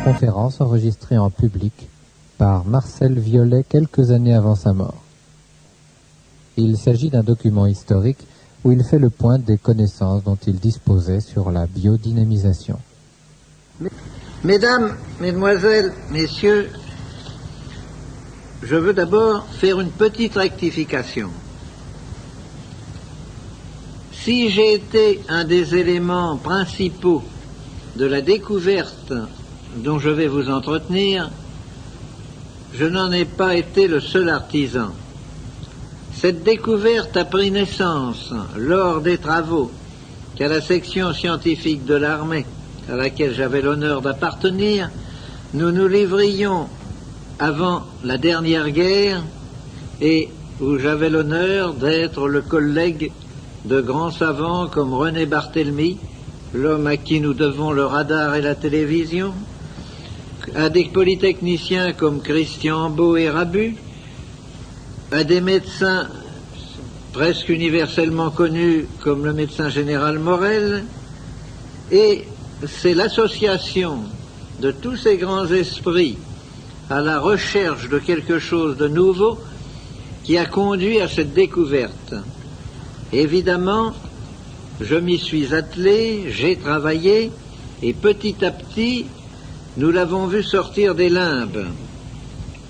conférence enregistrée en public par Marcel Violet quelques années avant sa mort. Il s'agit d'un document historique où il fait le point des connaissances dont il disposait sur la biodynamisation. Mesdames, Mesdemoiselles, Messieurs, je veux d'abord faire une petite rectification. Si j'ai été un des éléments principaux de la découverte dont je vais vous entretenir, je n'en ai pas été le seul artisan. Cette découverte a pris naissance lors des travaux qu'à la section scientifique de l'armée, à laquelle j'avais l'honneur d'appartenir, nous nous livrions avant la dernière guerre et où j'avais l'honneur d'être le collègue de grands savants comme René Barthélemy, l'homme à qui nous devons le radar et la télévision, à des polytechniciens comme Christian Beau et Rabu, à des médecins presque universellement connus comme le médecin général Morel, et c'est l'association de tous ces grands esprits à la recherche de quelque chose de nouveau qui a conduit à cette découverte. Évidemment, je m'y suis attelé, j'ai travaillé, et petit à petit, nous l'avons vu sortir des limbes.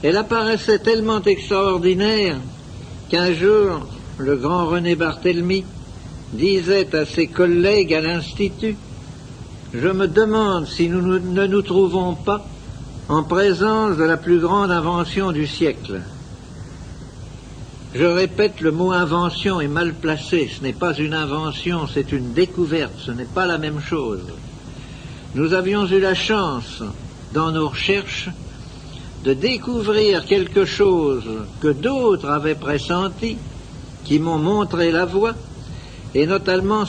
Elle apparaissait tellement extraordinaire qu'un jour, le grand René Barthélemy disait à ses collègues à l'Institut: « Je me demande si nous ne nous trouvons pas en présence de la plus grande invention du siècle. » Je répète, le mot invention est mal placé. Ce n'est pas une invention, c'est une découverte. Ce n'est pas la même chose. Nous avions eu la chance, dans nos recherches, de découvrir quelque chose que d'autres avaient pressenti, qui m'ont montré la voie, et notamment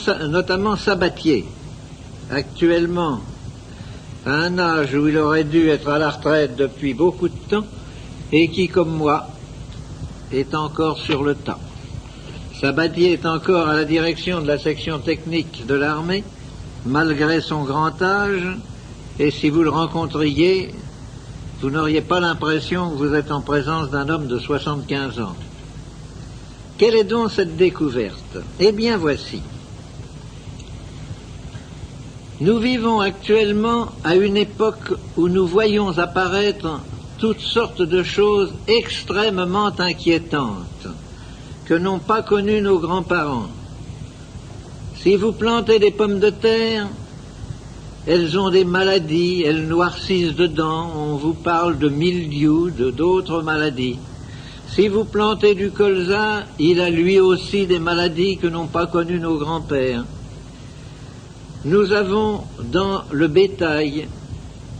Sabatier, actuellement à un âge où il aurait dû être à la retraite depuis beaucoup de temps, et qui, comme moi, est encore sur le tas. Sabatier est encore à la direction de la section technique de l'armée, malgré son grand âge, et si vous le rencontriez, vous n'auriez pas l'impression que vous êtes en présence d'un homme de 75 ans. Quelle est donc cette découverte? Eh bien voici. Nous vivons actuellement à une époque où nous voyons apparaître toutes sortes de choses extrêmement inquiétantes que n'ont pas connues nos grands-parents. Si vous plantez des pommes de terre, elles ont des maladies, elles noircissent dedans, on vous parle de mildiou, d'autres maladies. Si vous plantez du colza, il a lui aussi des maladies que n'ont pas connues nos grands-pères. Nous avons dans le bétail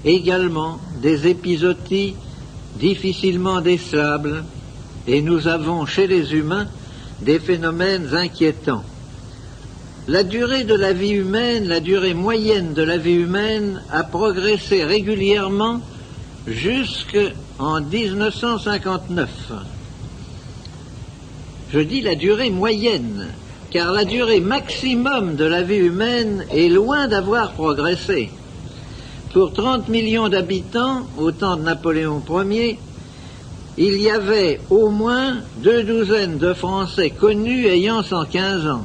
également des épizooties difficilement décelables, et nous avons chez les humains des phénomènes inquiétants. La durée de la vie humaine, la durée moyenne de la vie humaine a progressé régulièrement jusqu'en 1959. Je dis la durée moyenne, car la durée maximum de la vie humaine est loin d'avoir progressé. Pour 30 millions d'habitants, au temps de Napoléon Ier, il y avait au moins 2 douzaines de Français connus ayant 115 ans.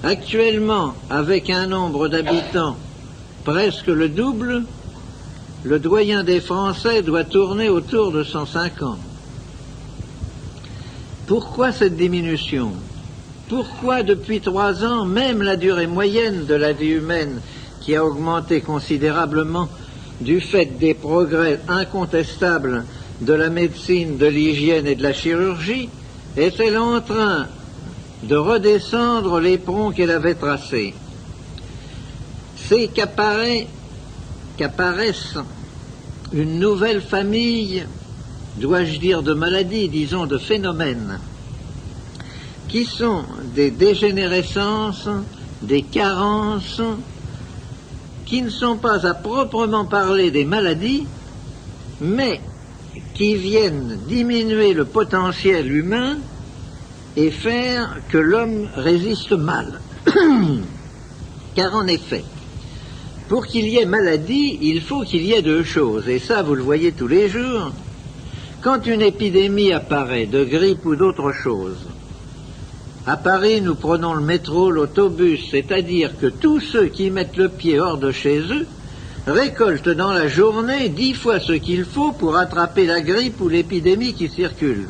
Actuellement, avec un nombre d'habitants presque le double, le doyen des Français doit tourner autour de 105 ans. Pourquoi cette diminution? Pourquoi depuis 3 ans, même la durée moyenne de la vie humaine, qui a augmenté considérablement du fait des progrès incontestables de la médecine, de l'hygiène et de la chirurgie, est-elle en train de redescendre l'éperon qu'elle avait tracé? C'est qu'apparaissent une nouvelle famille, dois-je dire de maladies, disons de phénomènes, qui sont des dégénérescences, des carences, qui ne sont pas à proprement parler des maladies, mais qui viennent diminuer le potentiel humain et faire que l'homme résiste mal. Car en effet, pour qu'il y ait maladie, il faut qu'il y ait deux choses, et ça vous le voyez tous les jours. Quand une épidémie apparaît, de grippe ou d'autre chose, à Paris, nous prenons le métro, l'autobus, c'est-à-dire que tous ceux qui mettent le pied hors de chez eux récoltent dans la journée 10 fois ce qu'il faut pour attraper la grippe ou l'épidémie qui circule.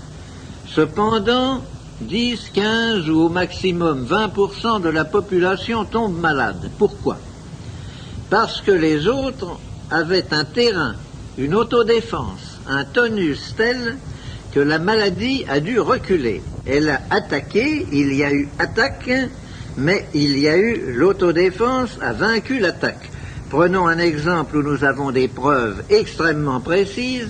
Cependant, 10, 15 ou au maximum 20% de la population tombe malade. Pourquoi? Parce que les autres avaient un terrain, une autodéfense, un tonus tel que la maladie a dû reculer. Elle a attaqué, il y a eu attaque, mais il y a eu l'autodéfense a vaincu l'attaque. Prenons un exemple où nous avons des preuves extrêmement précises.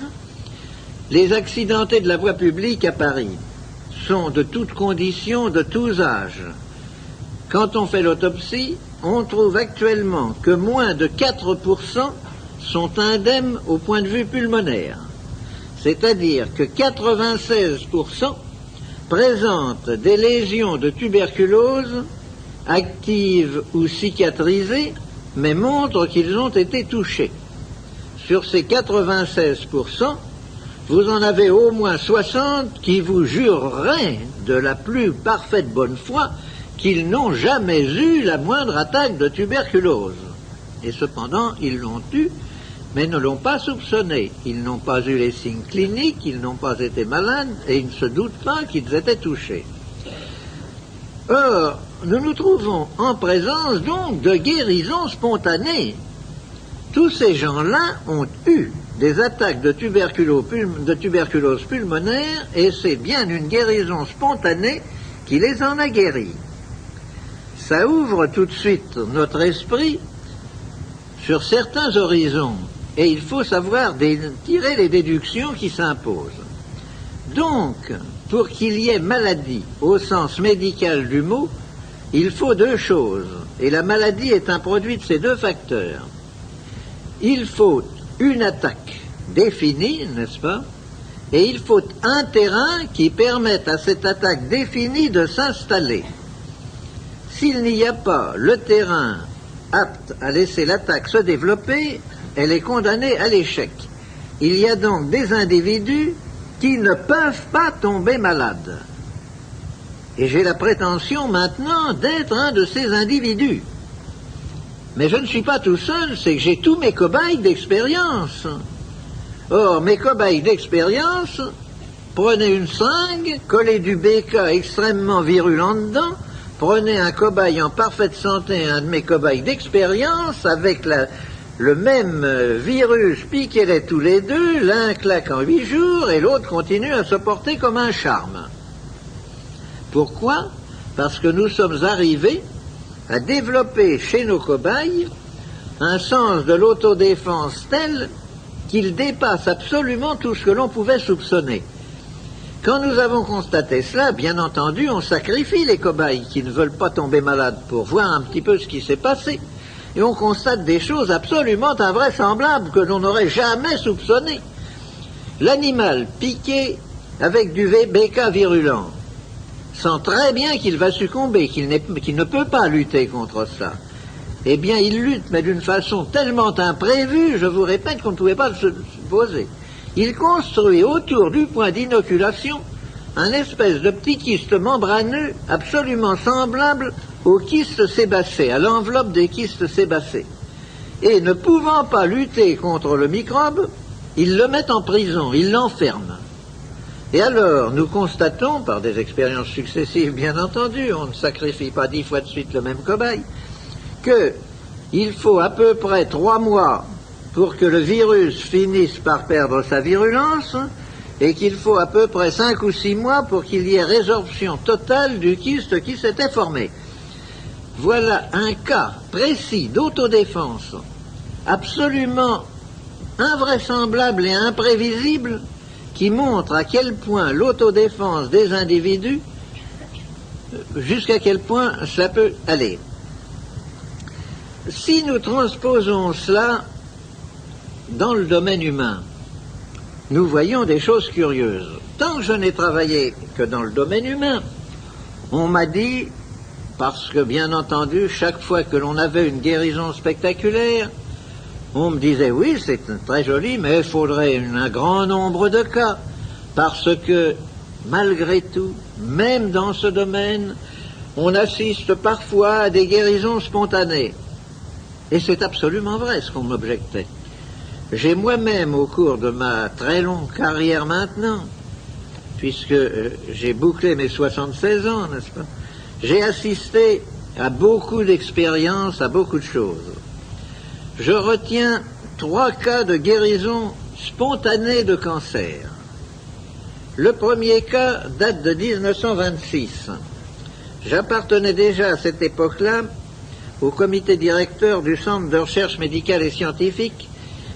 Les accidentés de la voie publique à Paris sont de toutes conditions, de tous âges. Quand on fait l'autopsie, on trouve actuellement que moins de 4% sont indemnes au point de vue pulmonaire. C'est-à-dire que 96% présentent des lésions de tuberculose actives ou cicatrisées, mais montrent qu'ils ont été touchés. Sur ces 96%, vous en avez au moins 60 qui vous jureraient de la plus parfaite bonne foi qu'ils n'ont jamais eu la moindre attaque de tuberculose. Et cependant, ils l'ont eu, mais ne l'ont pas soupçonné. Ils n'ont pas eu les signes cliniques, ils n'ont pas été malades, et ils ne se doutent pas qu'ils étaient touchés. Or, nous nous trouvons en présence donc de guérisons spontanées. Tous ces gens-là ont eu des attaques de tuberculose pulmonaire, et c'est bien une guérison spontanée qui les en a guéris. Ça ouvre tout de suite notre esprit sur certains horizons, et il faut savoir tirer les déductions qui s'imposent. Donc, pour qu'il y ait maladie au sens médical du mot, il faut deux choses, et la maladie est un produit de ces deux facteurs. Il faut une attaque définie, n'est-ce pas? Et il faut un terrain qui permette à cette attaque définie de s'installer. S'il n'y a pas le terrain apte à laisser l'attaque se développer, elle est condamnée à l'échec. Il y a donc des individus qui ne peuvent pas tomber malades. Et j'ai la prétention maintenant d'être un de ces individus. Mais je ne suis pas tout seul, c'est que j'ai tous mes cobayes d'expérience. Or, mes cobayes d'expérience, prenez une seringue, collez du BK extrêmement virulent dedans, prenez un cobaye en parfaite santé, un de mes cobayes d'expérience, avec le même virus, piquez-les tous les deux, l'un claque en 8 jours et l'autre continue à se porter comme un charme. Pourquoi? Parce que nous sommes arrivés à développer chez nos cobayes un sens de l'autodéfense tel qu'il dépasse absolument tout ce que l'on pouvait soupçonner. Quand nous avons constaté cela, bien entendu, on sacrifie les cobayes qui ne veulent pas tomber malades pour voir un petit peu ce qui s'est passé. Et on constate des choses absolument invraisemblables que l'on n'aurait jamais soupçonnées. L'animal piqué avec du BK virulent sent très bien qu'il va succomber, qu'il ne peut pas lutter contre ça. Eh bien, il lutte, mais d'une façon tellement imprévue, je vous répète qu'on ne pouvait pas le supposer. Il construit autour du point d'inoculation un espèce de petit kyste membraneux absolument semblable au kyste sébacé, à l'enveloppe des kystes sébacés. Et ne pouvant pas lutter contre le microbe, il le met en prison, il l'enferme. Et alors, nous constatons, par des expériences successives bien entendu, on ne sacrifie pas 10 fois de suite le même cobaye, qu'il faut à peu près 3 mois pour que le virus finisse par perdre sa virulence, et qu'il faut à peu près 5 ou 6 mois pour qu'il y ait résorption totale du kyste qui s'était formé. Voilà un cas précis d'autodéfense, absolument invraisemblable et imprévisible, qui montre à quel point l'autodéfense des individus, jusqu'à quel point ça peut aller. Si nous transposons cela dans le domaine humain, nous voyons des choses curieuses. Tant que je n'ai travaillé que dans le domaine humain, on m'a dit, parce que bien entendu, chaque fois que l'on avait une guérison spectaculaire, On me disait, oui, c'est très joli, mais il faudrait un grand nombre de cas, parce que, malgré tout, même dans ce domaine, on assiste parfois à des guérisons spontanées. Et c'est absolument vrai ce qu'on m'objectait. J'ai moi-même, au cours de ma très longue carrière maintenant, puisque j'ai bouclé mes 76 ans, n'est-ce pas, j'ai assisté à beaucoup d'expériences, à beaucoup de choses. Je retiens 3 cas de guérison spontanée de cancer. Le premier cas date de 1926. J'appartenais déjà à cette époque-là au comité directeur du Centre de recherche médicale et scientifique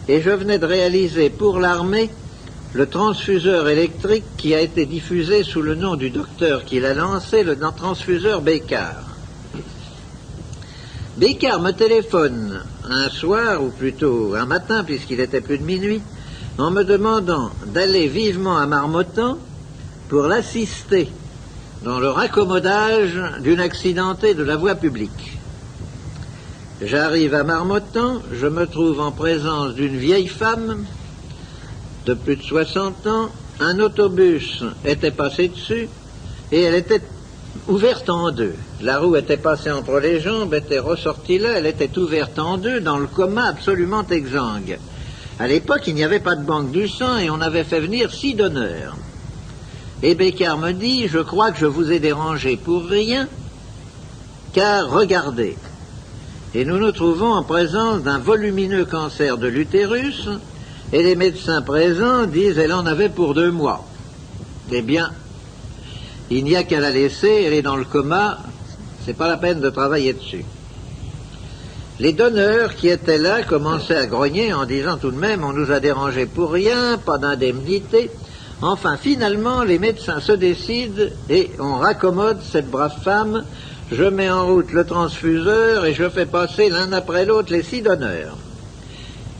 et je venais de réaliser pour l'armée le transfuseur électrique qui a été diffusé sous le nom du docteur qui l'a lancé, le transfuseur Bécard. Bécard me téléphone un soir, ou plutôt un matin, puisqu'il était plus de minuit, en me demandant d'aller vivement à Marmottan pour l'assister dans le raccommodage d'une accidentée de la voie publique. J'arrive à Marmottan, je me trouve en présence d'une vieille femme de plus de 60 ans, un autobus était passé dessus et elle était ouverte en deux. La roue était passée entre les jambes, était ressortie là, elle était ouverte en deux dans le coma absolument exsangue. À l'époque, il n'y avait pas de banque du sang et on avait fait venir 6 donneurs. Et Bécard me dit, je crois que je vous ai dérangé pour rien, car regardez. Et nous nous trouvons en présence d'un volumineux cancer de l'utérus, et les médecins présents disent, elle en avait pour 2 mois. Eh bien, il n'y a qu'à la laisser, elle est dans le coma, c'est pas la peine de travailler dessus. Les donneurs qui étaient là commençaient à grogner en disant tout de même, on nous a dérangé pour rien, pas d'indemnité. Enfin, finalement, les médecins se décident et on raccommode cette brave femme. Je mets en route le transfuseur et je fais passer l'un après l'autre les 6 donneurs.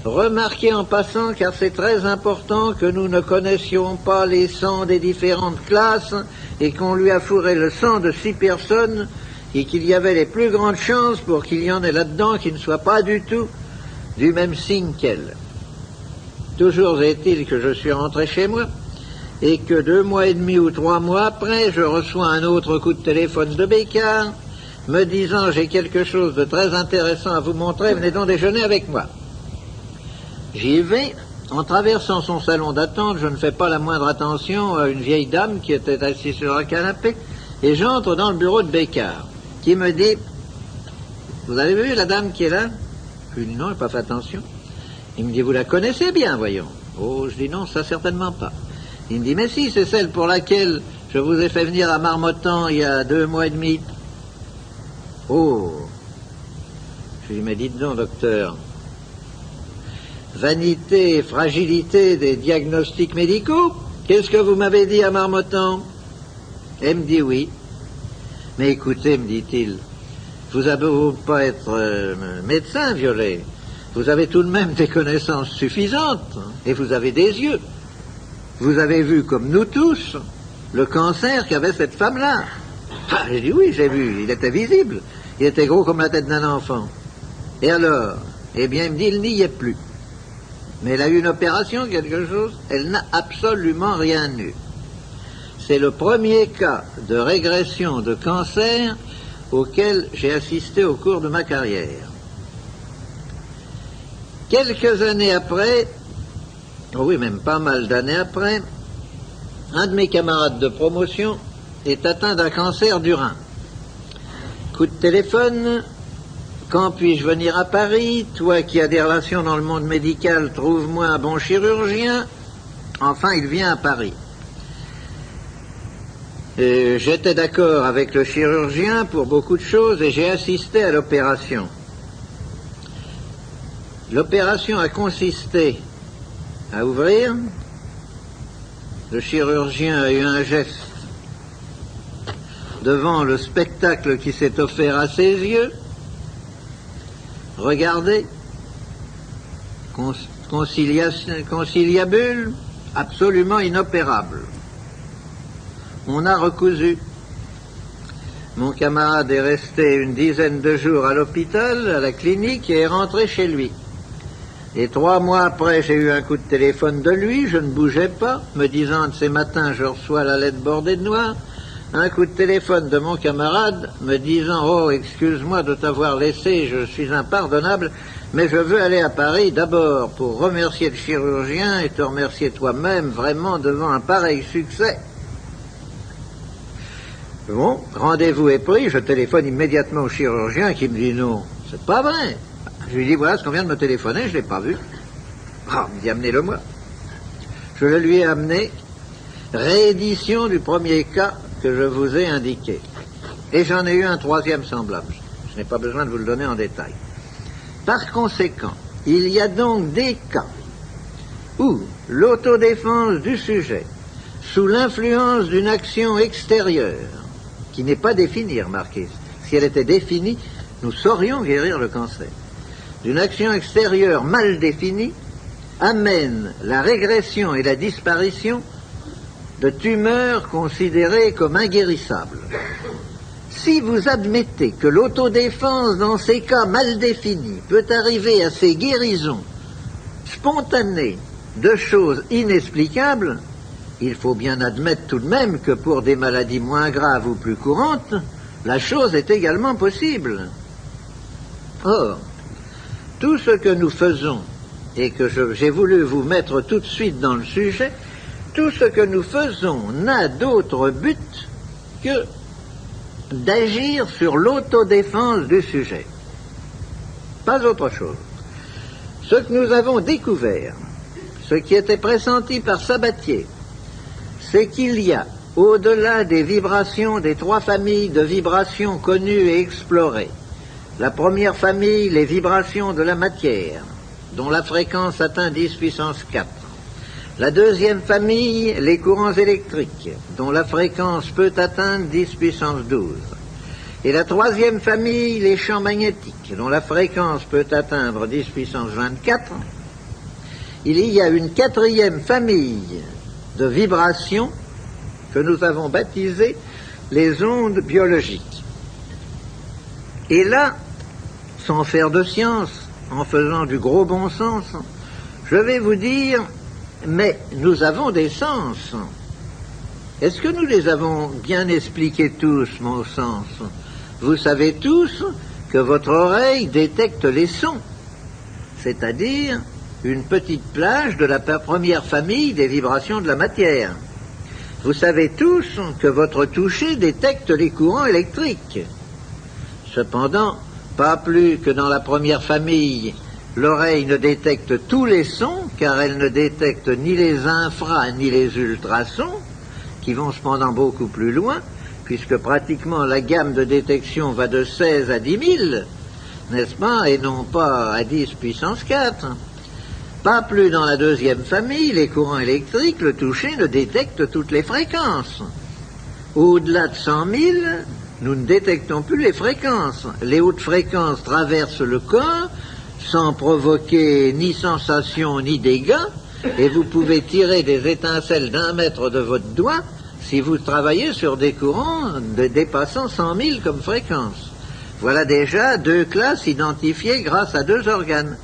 Remarquez en passant, car c'est très important, que nous ne connaissions pas les sangs des différentes classes et qu'on lui a fourré le sang de 6 personnes et qu'il y avait les plus grandes chances pour qu'il y en ait là-dedans qui ne soient pas du tout du même signe qu'elle. Toujours est-il que je suis rentré chez moi et que 2 mois et demi ou 3 mois après, je reçois un autre coup de téléphone de Bécard me disant « J'ai quelque chose de très intéressant à vous montrer, venez donc déjeuner avec moi ». J'y vais. En traversant son salon d'attente, je ne fais pas la moindre attention à une vieille dame qui était assise sur un canapé et j'entre dans le bureau de Bécard qui me dit « Vous avez vu la dame qui est là ?» Je lui dis « Non, je n'ai pas fait attention ». Il me dit « Vous la connaissez bien, voyons ». Oh, je dis « Non, ça certainement pas ». Il me dit « Mais si, c'est celle pour laquelle je vous ai fait venir à Marmottan il y a 2 mois et demi. » Oh. Je lui dis « Mais dites donc, docteur, vanité et fragilité des diagnostics médicaux, qu'est-ce que vous m'avez dit à Marmottan ?» Elle me dit « Oui. » « Mais écoutez, me dit-il, vous avez beau pas être médecin, Violet, vous avez tout de même des connaissances suffisantes, hein, et vous avez des yeux. Vous avez vu, comme nous tous, le cancer qu'avait cette femme-là. » Ah, j'ai dit « Oui, j'ai vu, il était visible, il était gros comme la tête d'un enfant. » Et alors? Eh bien, il me dit « Il n'y est plus. » Mais elle a eu une opération, quelque chose, elle n'a absolument rien eu. C'est le premier cas de régression de cancer auquel j'ai assisté au cours de ma carrière. Quelques années après, oh oui, même pas mal d'années après, un de mes camarades de promotion est atteint d'un cancer du rein. Coup de téléphone, quand puis-je venir à Paris? Toi qui as des relations dans le monde médical, trouve-moi un bon chirurgien. Enfin, il vient à Paris. J'étais d'accord avec le chirurgien pour beaucoup de choses et j'ai assisté à l'opération. L'opération a consisté à ouvrir. Le chirurgien a eu un geste devant le spectacle qui s'est offert à ses yeux. Regardez, conciliabule, absolument inopérable. On a recousu. Mon camarade est resté une dizaine de jours à l'hôpital, à la clinique, et est rentré chez lui. Et 3 mois après, j'ai eu un coup de téléphone de lui, je ne bougeais pas, me disant de ces matins, je reçois la lettre bordée de noir. Un coup de téléphone de mon camarade me disant « Oh, excuse-moi de t'avoir laissé, je suis impardonnable, mais je veux aller à Paris d'abord pour remercier le chirurgien et te remercier toi-même vraiment devant un pareil succès. » Bon, rendez-vous est pris, je téléphone immédiatement au chirurgien qui me dit « Non, c'est pas vrai. » Je lui dis « Voilà ce qu'on vient de me téléphoner, je ne l'ai pas vu. » Ah, il me dit « Amenez-le-moi. » Je le lui ai amené, réédition du premier cas que je vous ai indiqué. Et j'en ai eu un troisième semblable. Je n'ai pas besoin de vous le donner en détail. Par conséquent, il y a donc des cas où l'autodéfense du sujet, sous l'influence d'une action extérieure, qui n'est pas définie, remarquez, si elle était définie, nous saurions guérir le cancer, d'une action extérieure mal définie, amène la régression et la disparition de tumeurs considérées comme inguérissables. Si vous admettez que l'autodéfense dans ces cas mal définis peut arriver à ces guérisons spontanées de choses inexplicables, il faut bien admettre tout de même que pour des maladies moins graves ou plus courantes, la chose est également possible. Or, tout ce que nous faisons, et que j'ai voulu vous mettre tout de suite dans le sujet, tout ce que nous faisons n'a d'autre but que d'agir sur l'autodéfense du sujet. Pas autre chose. Ce que nous avons découvert, ce qui était pressenti par Sabatier, c'est qu'il y a, au-delà des vibrations, des 3 familles de vibrations connues et explorées, la première famille, les vibrations de la matière, dont la fréquence atteint 10 puissance 4. La deuxième famille, les courants électriques, dont la fréquence peut atteindre 10 puissance 12. Et la troisième famille, les champs magnétiques, dont la fréquence peut atteindre 10 puissance 24. Il y a une quatrième famille de vibrations que nous avons baptisées les ondes biologiques. Et là, sans faire de science, en faisant du gros bon sens, je vais vous dire, mais nous avons des sens. Est-ce que nous les avons bien expliqués tous, mon sens? Vous savez tous que votre oreille détecte les sons, c'est-à-dire une petite plage de la première famille des vibrations de la matière. Vous savez tous que votre toucher détecte les courants électriques. Cependant, pas plus que dans la première famille, l'oreille ne détecte tous les sons, car elle ne détecte ni les infra ni les ultrasons, qui vont cependant beaucoup plus loin, puisque pratiquement la gamme de détection va de 16 à 10 000, n'est-ce pas, et non pas à 10 puissance 4. Pas plus dans la deuxième famille, les courants électriques, le toucher ne détecte toutes les fréquences. Au-delà de 100 000, nous ne détectons plus les fréquences. Les hautes fréquences traversent le corps sans provoquer ni sensation ni dégâts, et vous pouvez tirer des étincelles d'1 mètre de votre doigt si vous travaillez sur des courants dépassant 100 000 comme fréquence. Voilà déjà 2 classes identifiées grâce à 2 organes.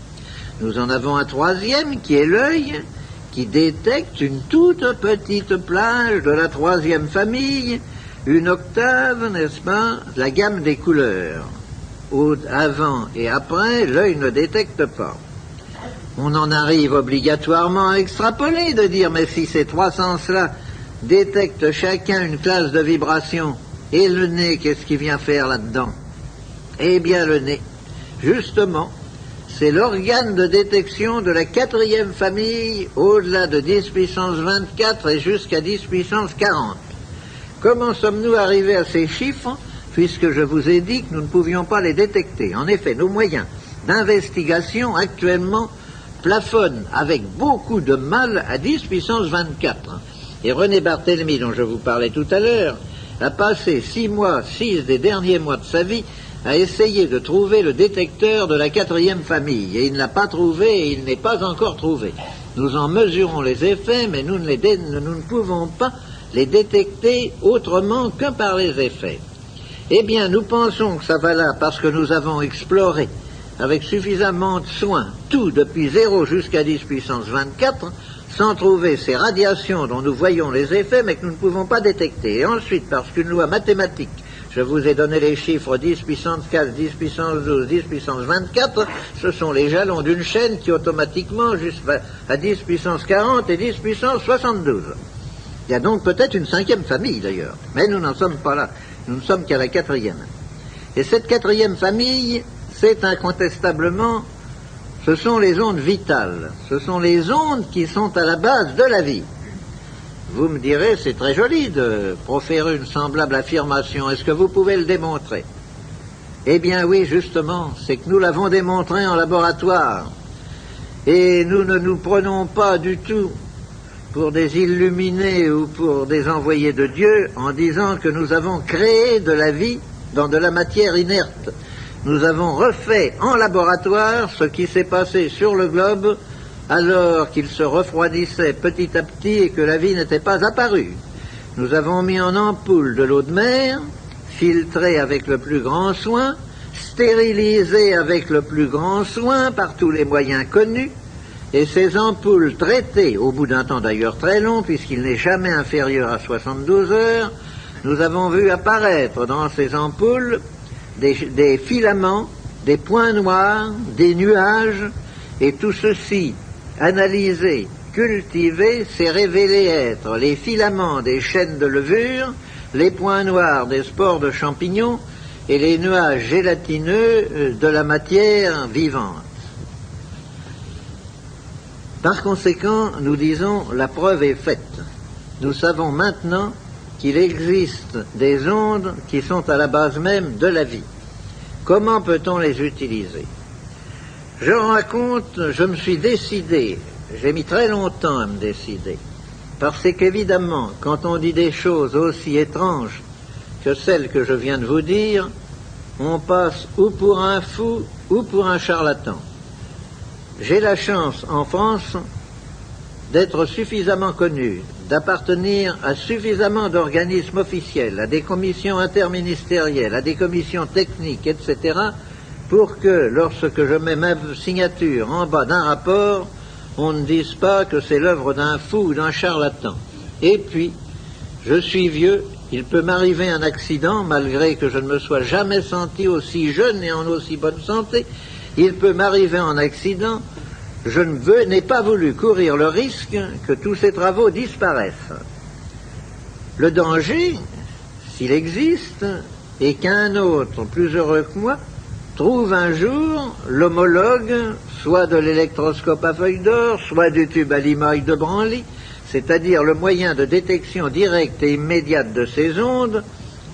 Nous en avons un troisième qui est l'œil, qui détecte une toute petite plage de la troisième famille, une octave, n'est-ce pas, la gamme des couleurs. Avant et après, l'œil ne détecte pas. On en arrive obligatoirement à extrapoler, de dire, mais si ces 3 sens-là détectent chacun une classe de vibration, et le nez, qu'est-ce qu'il vient faire là-dedans? Eh bien, le nez, justement, c'est l'organe de détection de la 4e famille, au-delà de 10 puissance 24 et jusqu'à 10 puissance 40. Comment sommes-nous arrivés à ces chiffres, puisque je vous ai dit que nous ne pouvions pas les détecter? En effet, nos moyens d'investigation actuellement plafonnent avec beaucoup de mal à 10 puissance 24. Et René Barthélemy, dont je vous parlais tout à l'heure, a passé 6 des derniers mois de sa vie à essayer de trouver le détecteur de la 4e famille. Et il ne l'a pas trouvé et il n'est pas encore trouvé. Nous en mesurons les effets, mais nous ne pouvons pas les détecter autrement que par les effets. Eh bien, nous pensons que ça va là parce que nous avons exploré avec suffisamment de soin, tout depuis 0 jusqu'à 10 puissance 24, sans trouver ces radiations dont nous voyons les effets, mais que nous ne pouvons pas détecter. Et ensuite, parce qu'une loi mathématique, je vous ai donné les chiffres 10 puissance 4, 10 puissance 12, 10 puissance 24, ce sont les jalons d'une chaîne qui automatiquement, jusqu'à 10 puissance 40 et 10 puissance 72. Il y a donc peut-être une 5e famille d'ailleurs, mais nous n'en sommes pas là, nous ne sommes qu'à la 4e. Et cette 4e famille, c'est incontestablement, ce sont les ondes vitales, ce sont les ondes qui sont à la base de la vie. Vous me direz, c'est très joli de proférer une semblable affirmation, est-ce que vous pouvez le démontrer? Eh bien oui, justement, c'est que nous l'avons démontré en laboratoire, et nous ne nous prenons pas du tout pour des illuminés ou pour des envoyés de Dieu en disant que nous avons créé de la vie dans de la matière inerte. Nous avons refait en laboratoire ce qui s'est passé sur le globe alors qu'il se refroidissait petit à petit et que la vie n'était pas apparue. Nous avons mis en ampoule de l'eau de mer, filtrée avec le plus grand soin, stérilisée avec le plus grand soin par tous les moyens connus, et ces ampoules traitées, au bout d'un temps d'ailleurs très long, puisqu'il n'est jamais inférieur à 72 heures, nous avons vu apparaître dans ces ampoules des filaments, des points noirs, des nuages, et tout ceci, analysé, cultivé, s'est révélé être les filaments des chaînes de levure, les points noirs des spores de champignons et les nuages gélatineux de la matière vivante. Par conséquent, nous disons, la preuve est faite. Nous savons maintenant qu'il existe des ondes qui sont à la base même de la vie. Comment peut-on les utiliser? Je raconte, je me suis décidé, j'ai mis très longtemps à me décider, parce qu'évidemment, quand on dit des choses aussi étranges que celles que je viens de vous dire, on passe ou pour un fou ou pour un charlatan. J'ai la chance en France d'être suffisamment connu, d'appartenir à suffisamment d'organismes officiels, à des commissions interministérielles, à des commissions techniques, etc., pour que lorsque je mets ma signature en bas d'un rapport, on ne dise pas que c'est l'œuvre d'un fou ou d'un charlatan. Et puis, je suis vieux, il peut m'arriver un accident, malgré que je ne me sois jamais senti aussi jeune et en aussi bonne santé, il peut m'arriver un accident, je n'ai pas voulu courir le risque que tous ces travaux disparaissent. Le danger, s'il existe, est qu'un autre, plus heureux que moi, trouve un jour l'homologue, soit de l'électroscope à feuille d'or, soit du tube à limaille de Branly, c'est-à-dire le moyen de détection directe et immédiate de ces ondes,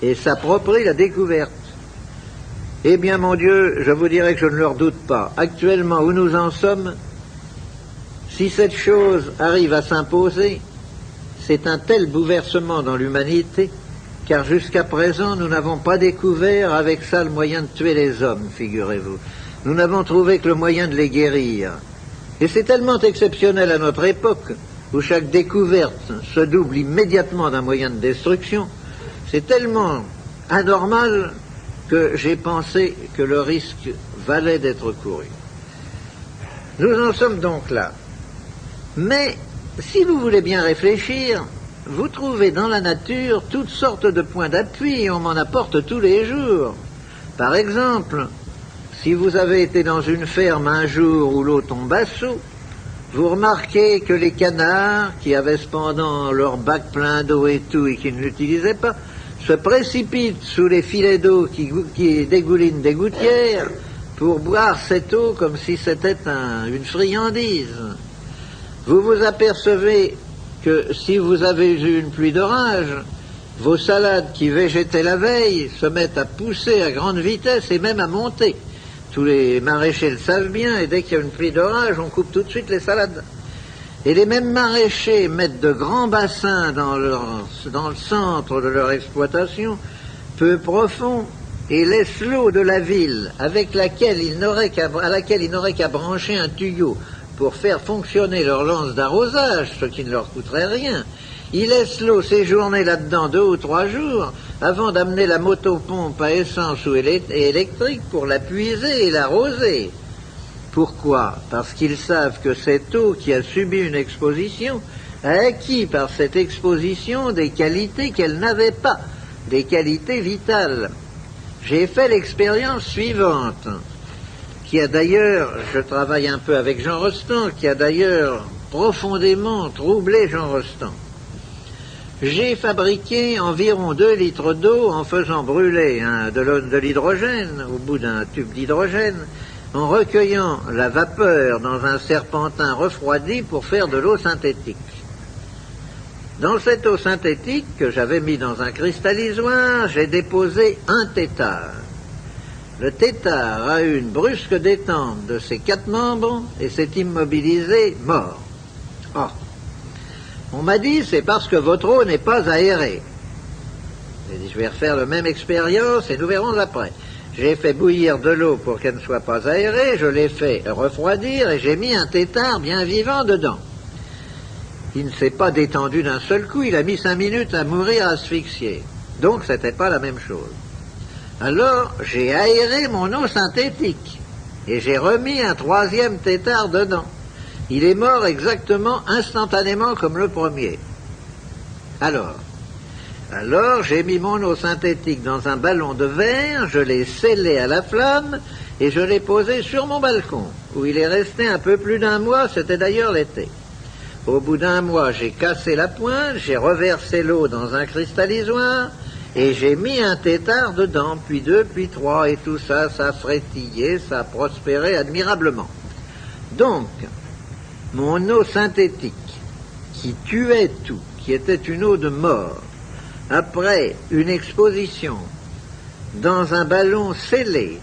et s'approprie la découverte. Eh bien, mon Dieu, je vous dirais que je ne leur doute pas. Actuellement, où nous en sommes, si cette chose arrive à s'imposer, c'est un tel bouleversement dans l'humanité, car jusqu'à présent, nous n'avons pas découvert avec ça le moyen de tuer les hommes, figurez-vous. Nous n'avons trouvé que le moyen de les guérir. Et c'est tellement exceptionnel à notre époque, où chaque découverte se double immédiatement d'un moyen de destruction, c'est tellement anormal que j'ai pensé que le risque valait d'être couru. Nous en sommes donc là. Mais, si vous voulez bien réfléchir, vous trouvez dans la nature toutes sortes de points d'appui et on m'en apporte tous les jours. Par exemple, si vous avez été dans une ferme un jour où l'eau tombe à seau, vous remarquez que les canards, qui avaient cependant leur bac plein d'eau et tout et qui ne l'utilisaient pas, se précipitent sous les filets d'eau qui dégoulinent des gouttières pour boire cette eau comme si c'était une friandise. Vous vous apercevez que si vous avez eu une pluie d'orage, vos salades qui végétaient la veille se mettent à pousser à grande vitesse et même à monter. Tous les maraîchers le savent bien, et dès qu'il y a une pluie d'orage, on coupe tout de suite les salades. Et les mêmes maraîchers mettent de grands bassins dans le centre de leur exploitation, peu profonds, et laissent l'eau de la ville, à laquelle ils n'auraient qu'à brancher un tuyau pour faire fonctionner leur lance d'arrosage, ce qui ne leur coûterait rien. Il laisse l'eau séjourner là-dedans 2 ou 3 jours avant d'amener la motopompe à essence ou électrique pour la puiser et l'arroser. Pourquoi? Parce qu'ils savent que cette eau qui a subi une exposition a acquis par cette exposition des qualités qu'elle n'avait pas, des qualités vitales. J'ai fait l'expérience suivante, qui a d'ailleurs, je travaille un peu avec Jean Rostand, qui a d'ailleurs profondément troublé Jean Rostand. J'ai fabriqué environ 2 litres d'eau en faisant brûler de l'hydrogène, au bout d'un tube d'hydrogène, en recueillant la vapeur dans un serpentin refroidi pour faire de l'eau synthétique. Dans cette eau synthétique que j'avais mis dans un cristallisoire, j'ai déposé un tétard. Le tétard a eu une brusque détente de ses 4 membres et s'est immobilisé mort. Oh. On m'a dit, c'est parce que votre eau n'est pas aérée. J'ai dit, je vais refaire la même expérience et nous verrons après. J'ai fait bouillir de l'eau pour qu'elle ne soit pas aérée, je l'ai fait refroidir et j'ai mis un tétard bien vivant dedans. Il ne s'est pas détendu d'un seul coup, il a mis 5 minutes à mourir asphyxié. Donc c'était pas la même chose. Alors j'ai aéré mon eau synthétique et j'ai remis un 3e tétard dedans. Il est mort exactement instantanément comme le premier. Alors j'ai mis mon eau synthétique dans un ballon de verre, je l'ai scellé à la flamme et je l'ai posé sur mon balcon, où il est resté un peu plus d'1 mois, c'était d'ailleurs l'été. Au bout d'1 mois, j'ai cassé la pointe, j'ai reversé l'eau dans un cristallisoire et j'ai mis un tétard dedans, puis 2, puis 3, et tout ça, ça a frétillé, ça a prospéré admirablement. Donc, mon eau synthétique, qui tuait tout, qui était une eau de mort, après une exposition dans un ballon scellé,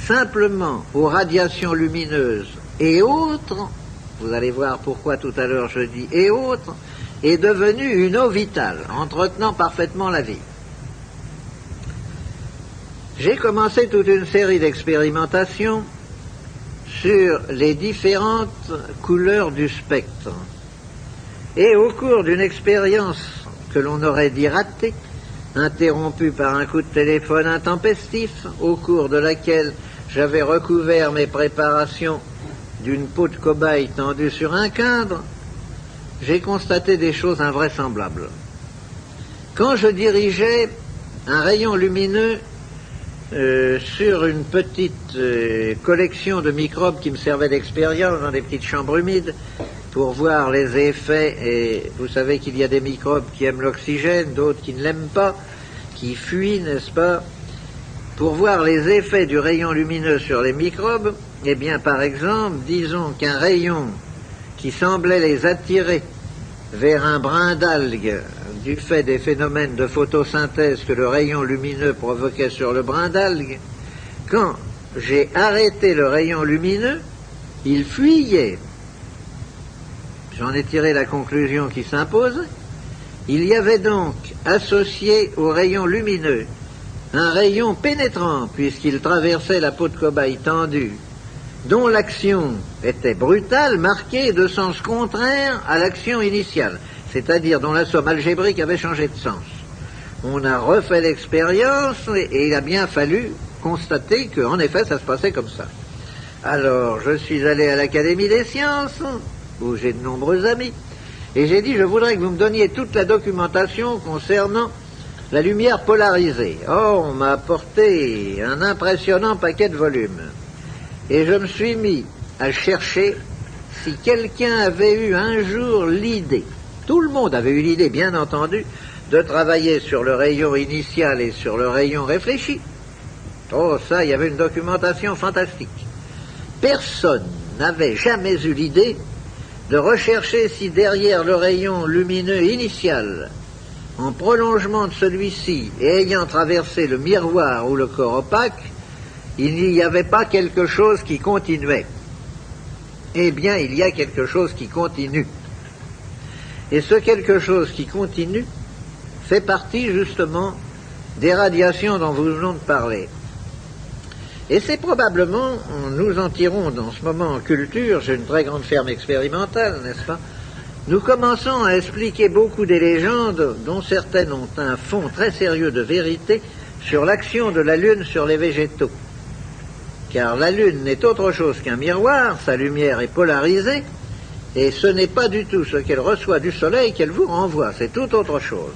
simplement aux radiations lumineuses et autres, vous allez voir pourquoi tout à l'heure je dis et autres, est devenue une eau vitale, entretenant parfaitement la vie. J'ai commencé toute une série d'expérimentations sur les différentes couleurs du spectre. Et au cours d'une expérience que l'on aurait dit ratée, interrompue par un coup de téléphone intempestif, au cours de laquelle j'avais recouvert mes préparations d'une peau de cobaye tendue sur un cadre, j'ai constaté des choses invraisemblables. Quand je dirigeais un rayon lumineux sur une petite collection de microbes qui me servait d'expérience dans des petites chambres humides pour voir les effets, et vous savez qu'il y a des microbes qui aiment l'oxygène, d'autres qui ne l'aiment pas, qui fuient, n'est-ce pas? Pour voir les effets du rayon lumineux sur les microbes, eh bien par exemple, disons qu'un rayon qui semblait les attirer vers un brin d'algue du fait des phénomènes de photosynthèse que le rayon lumineux provoquait sur le brin d'algue, quand j'ai arrêté le rayon lumineux, il fuyait. J'en ai tiré la conclusion qui s'impose. Il y avait donc associé au rayon lumineux un rayon pénétrant, puisqu'il traversait la peau de cobaye tendue, dont l'action était brutale, marquée de sens contraire à l'action initiale, c'est-à-dire dont la somme algébrique avait changé de sens. On a refait l'expérience et il a bien fallu constater qu'en effet ça se passait comme ça. Alors je suis allé à l'Académie des sciences, où j'ai de nombreux amis, et j'ai dit je voudrais que vous me donniez toute la documentation concernant la lumière polarisée. Oh, on m'a apporté un impressionnant paquet de volumes. Et je me suis mis à chercher si quelqu'un avait eu un jour l'idée, tout le monde avait eu l'idée bien entendu, de travailler sur le rayon initial et sur le rayon réfléchi. Oh ça, il y avait une documentation fantastique. Personne n'avait jamais eu l'idée de rechercher si derrière le rayon lumineux initial, en prolongement de celui-ci et ayant traversé le miroir ou le corps opaque, il n'y avait pas quelque chose qui continuait. Eh bien, il y a quelque chose qui continue. Et ce quelque chose qui continue fait partie justement des radiations dont nous venons de parler. Et c'est probablement, nous en tirons dans ce moment en culture, j'ai une très grande ferme expérimentale, n'est-ce pas? nous commençons à expliquer beaucoup des légendes dont certaines ont un fond très sérieux de vérité sur l'action de la Lune sur les végétaux. Car la Lune n'est autre chose qu'un miroir, sa lumière est polarisée, et ce n'est pas du tout ce qu'elle reçoit du Soleil qu'elle vous renvoie, c'est tout autre chose.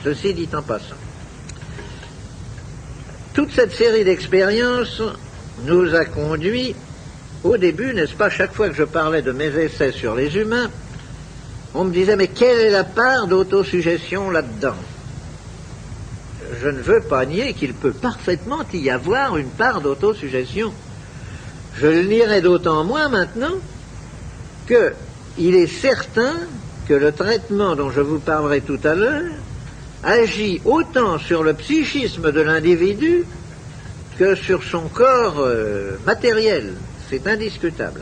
Ceci dit en passant. Toute cette série d'expériences nous a conduit, au début, n'est-ce pas, chaque fois que je parlais de mes essais sur les humains, on me disait, mais quelle est la part d'autosuggestion là-dedans? Je ne veux pas nier qu'il peut parfaitement y avoir une part d'autosuggestion. Je le nierai d'autant moins maintenant qu'il est certain que le traitement dont je vous parlerai tout à l'heure agit autant sur le psychisme de l'individu que sur son corps matériel. C'est indiscutable.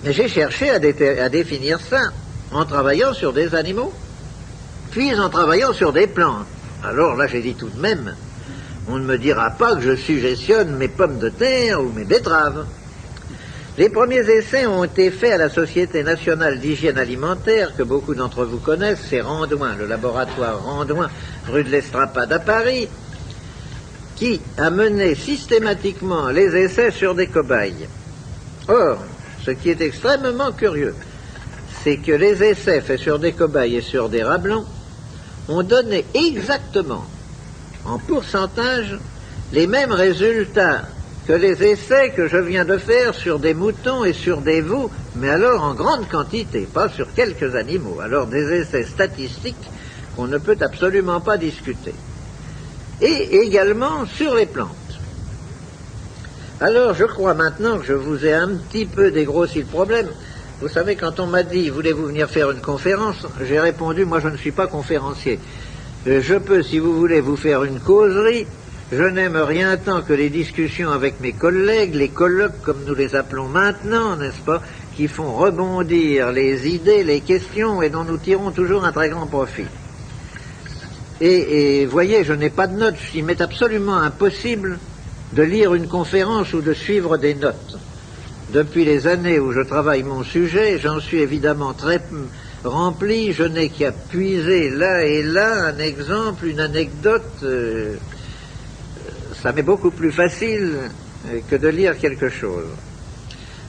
Mais j'ai cherché à définir ça en travaillant sur des animaux, puis en travaillant sur des plantes. Alors là, j'ai dit tout de même, on ne me dira pas que je suggestionne mes pommes de terre ou mes betteraves. Les premiers essais ont été faits à la Société nationale d'hygiène alimentaire, que beaucoup d'entre vous connaissent, c'est Randouin, le laboratoire Randouin, rue de l'Estrapade à Paris, qui a mené systématiquement les essais sur des cobayes. Or, ce qui est extrêmement curieux, c'est que les essais faits sur des cobayes et sur des rats blancs ont donné exactement, en pourcentage, les mêmes résultats que les essais que je viens de faire sur des moutons et sur des veaux, mais alors en grande quantité, pas sur quelques animaux. Alors des essais statistiques qu'on ne peut absolument pas discuter. Et également sur les plantes. Alors je crois maintenant que je vous ai un petit peu dégrossi le problème. Vous savez, quand on m'a dit « Voulez-vous venir faire une conférence ?» j'ai répondu « Moi je ne suis pas conférencier. Je peux, si vous voulez, vous faire une causerie. Je n'aime rien tant que les discussions avec mes collègues, les colloques comme nous les appelons maintenant, n'est-ce pas, qui font rebondir les idées, les questions et dont nous tirons toujours un très grand profit. Et voyez, je n'ai pas de notes. Il m'est absolument impossible de lire une conférence ou de suivre des notes. Depuis les années où je travaille mon sujet, j'en suis évidemment très rempli. Je n'ai qu'à puiser là et là un exemple, une anecdote. Ça m'est beaucoup plus facile que de lire quelque chose.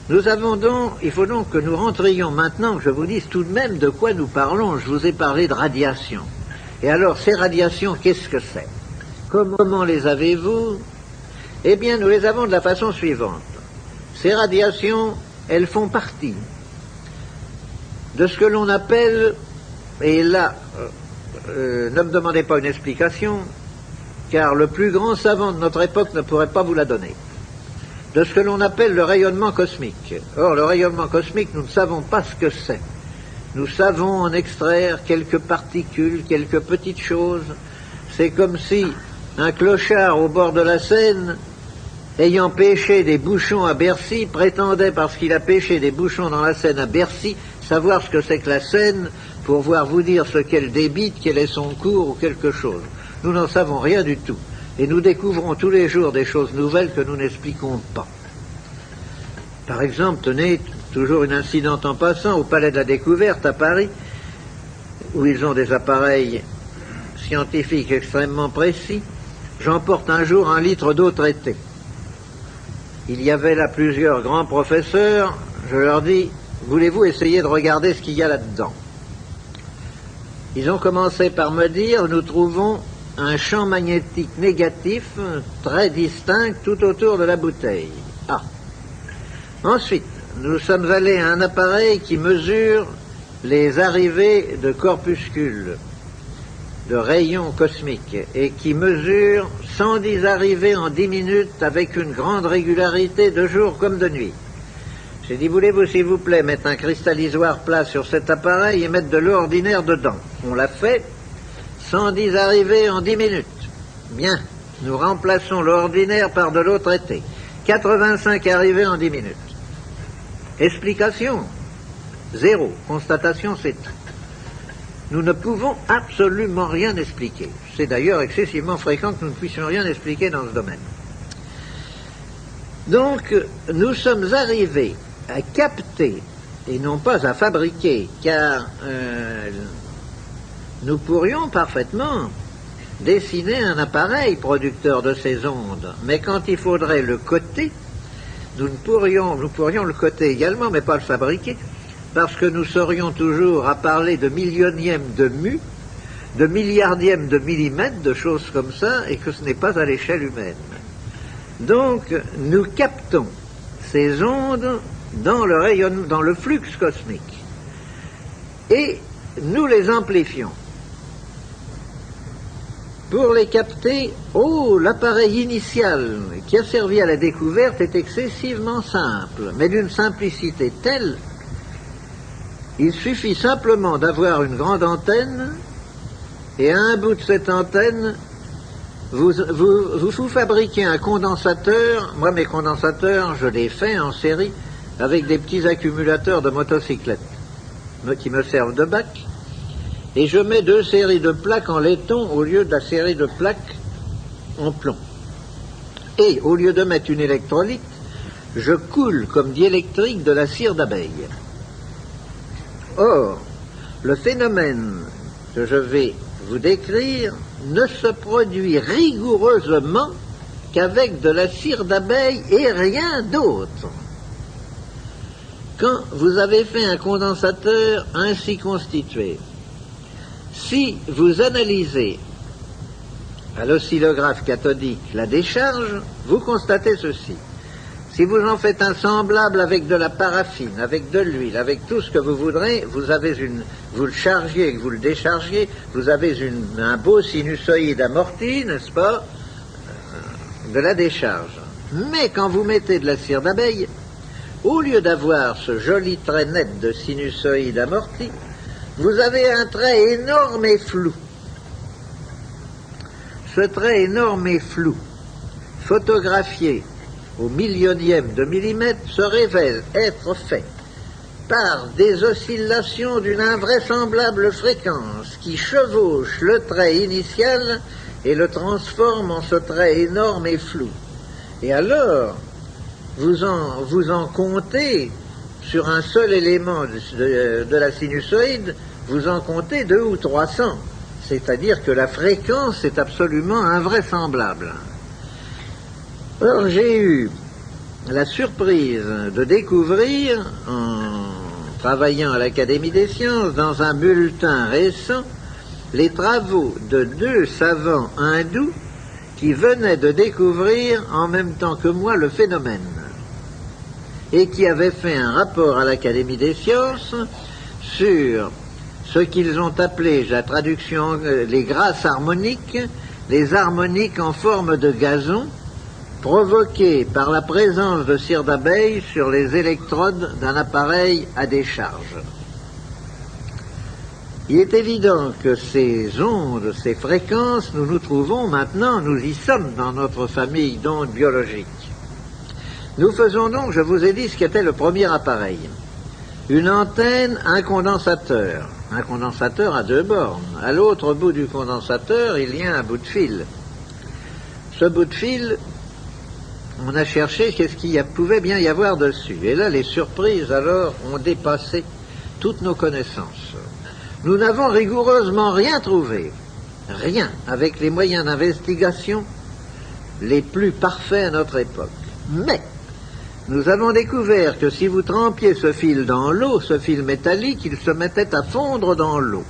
Il faut donc que nous rentrions maintenant, que je vous dise tout de même de quoi nous parlons. Je vous ai parlé de radiation. Et alors, ces radiations, qu'est-ce que c'est? Comment les avez-vous? Eh bien, nous les avons de la façon suivante. Ces radiations, elles font partie de ce que l'on appelle, et là, ne me demandez pas une explication, car le plus grand savant de notre époque ne pourrait pas vous la donner, de ce que l'on appelle le rayonnement cosmique. Or, le rayonnement cosmique, nous ne savons pas ce que c'est. Nous savons en extraire quelques particules, quelques petites choses. C'est comme si un clochard au bord de la Seine, ayant pêché des bouchons à Bercy, prétendait, parce qu'il a pêché des bouchons dans la Seine à Bercy, savoir ce que c'est que la Seine, pour pouvoir vous dire ce qu'elle débite, quel est son cours ou quelque chose. Nous n'en savons rien du tout. Et nous découvrons tous les jours des choses nouvelles que nous n'expliquons pas. Par exemple, tenez, toujours une incidente en passant, au Palais de la Découverte à Paris, où ils ont des appareils scientifiques extrêmement précis, j'emporte un jour 1 litre d'eau traitée. Il y avait là plusieurs grands professeurs, je leur dis, voulez-vous essayer de regarder ce qu'il y a là-dedans? Ils ont commencé par me dire, nous trouvons un champ magnétique négatif très distinct tout autour de la bouteille. Ah. Ensuite, nous sommes allés à un appareil qui mesure les arrivées de corpuscules, de rayons cosmiques, et qui mesure 110 arrivées en 10 minutes avec une grande régularité de jour comme de nuit. J'ai dit, voulez-vous s'il vous plaît mettre un cristallisoire plat sur cet appareil et mettre de l'eau ordinaire dedans? On l'a fait, 110 arrivées en 10 minutes. Bien, nous remplaçons l'eau ordinaire par de l'eau traitée. 85 arrivées en 10 minutes. Explication? 0. Constatation, c'est tout. Nous ne pouvons absolument rien expliquer. C'est d'ailleurs excessivement fréquent que nous ne puissions rien expliquer dans ce domaine. Donc, nous sommes arrivés à capter et non pas à fabriquer, car nous pourrions parfaitement dessiner un appareil producteur de ces ondes, mais quand il faudrait le coter, nous pourrions le coter également, mais pas le fabriquer, parce que nous serions toujours à parler de millionième de mu, de milliardième de millimètre, de choses comme ça, et que ce n'est pas à l'échelle humaine. Donc, nous captons ces ondes dans le rayonnement, dans le flux cosmique, et nous les amplifions. Pour les capter, l'appareil initial qui a servi à la découverte est excessivement simple, mais d'une simplicité telle, il suffit simplement d'avoir une grande antenne, et à un bout de cette antenne, vous fabriquez un condensateur. Moi, mes condensateurs, je les fais en série avec des petits accumulateurs de motocyclettes qui me servent de bac. Et je mets 2 séries de plaques en laiton au lieu de la série de plaques en plomb. Et au lieu de mettre une électrolyte, je coule comme diélectrique de la cire d'abeille. Or, le phénomène que je vais vous décrire ne se produit rigoureusement qu'avec de la cire d'abeille et rien d'autre. Quand vous avez fait un condensateur ainsi constitué, si vous analysez à l'oscillographe cathodique la décharge, vous constatez ceci. Si vous en faites un semblable avec de la paraffine, avec de l'huile, avec tout ce que vous voudrez, vous le chargiez et que vous le déchargiez, vous avez un beau sinusoïde amorti, n'est-ce pas, de la décharge. Mais quand vous mettez de la cire d'abeille, au lieu d'avoir ce joli trait net de sinusoïde amorti, vous avez un trait énorme et flou. Ce trait énorme et flou, photographié au millionième de millimètre, se révèle être fait par des oscillations d'une invraisemblable fréquence qui chevauchent le trait initial et le transforment en ce trait énorme et flou. Et alors, vous en comptez, sur un seul élément de la sinusoïde, vous en comptez 200 ou 300. C'est-à-dire que la fréquence est absolument invraisemblable. Or, j'ai eu la surprise de découvrir, en travaillant à l'Académie des sciences, dans un bulletin récent, les travaux de 2 savants hindous qui venaient de découvrir en même temps que moi le phénomène, et qui avaient fait un rapport à l'Académie des sciences sur ce qu'ils ont appelé, la traduction, les grâces harmoniques, les harmoniques en forme de gazon, provoquées par la présence de cire d'abeille sur les électrodes d'un appareil à décharge. Il est évident que ces ondes, ces fréquences, nous nous trouvons maintenant, nous y sommes dans notre famille d'ondes biologiques. Nous faisons donc, je vous ai dit ce qu'était le premier appareil. Une antenne, un condensateur à 2 bornes. À l'autre bout du condensateur, il y a un bout de fil. Ce bout de fil, on a cherché qu'est-ce qu'il pouvait bien y avoir dessus. Et là, les surprises, alors, ont dépassé toutes nos connaissances. Nous n'avons rigoureusement rien trouvé. Rien, avec les moyens d'investigation les plus parfaits à notre époque. Mais nous avons découvert que si vous trempiez ce fil dans l'eau, ce fil métallique, il se mettait à fondre dans l'eau.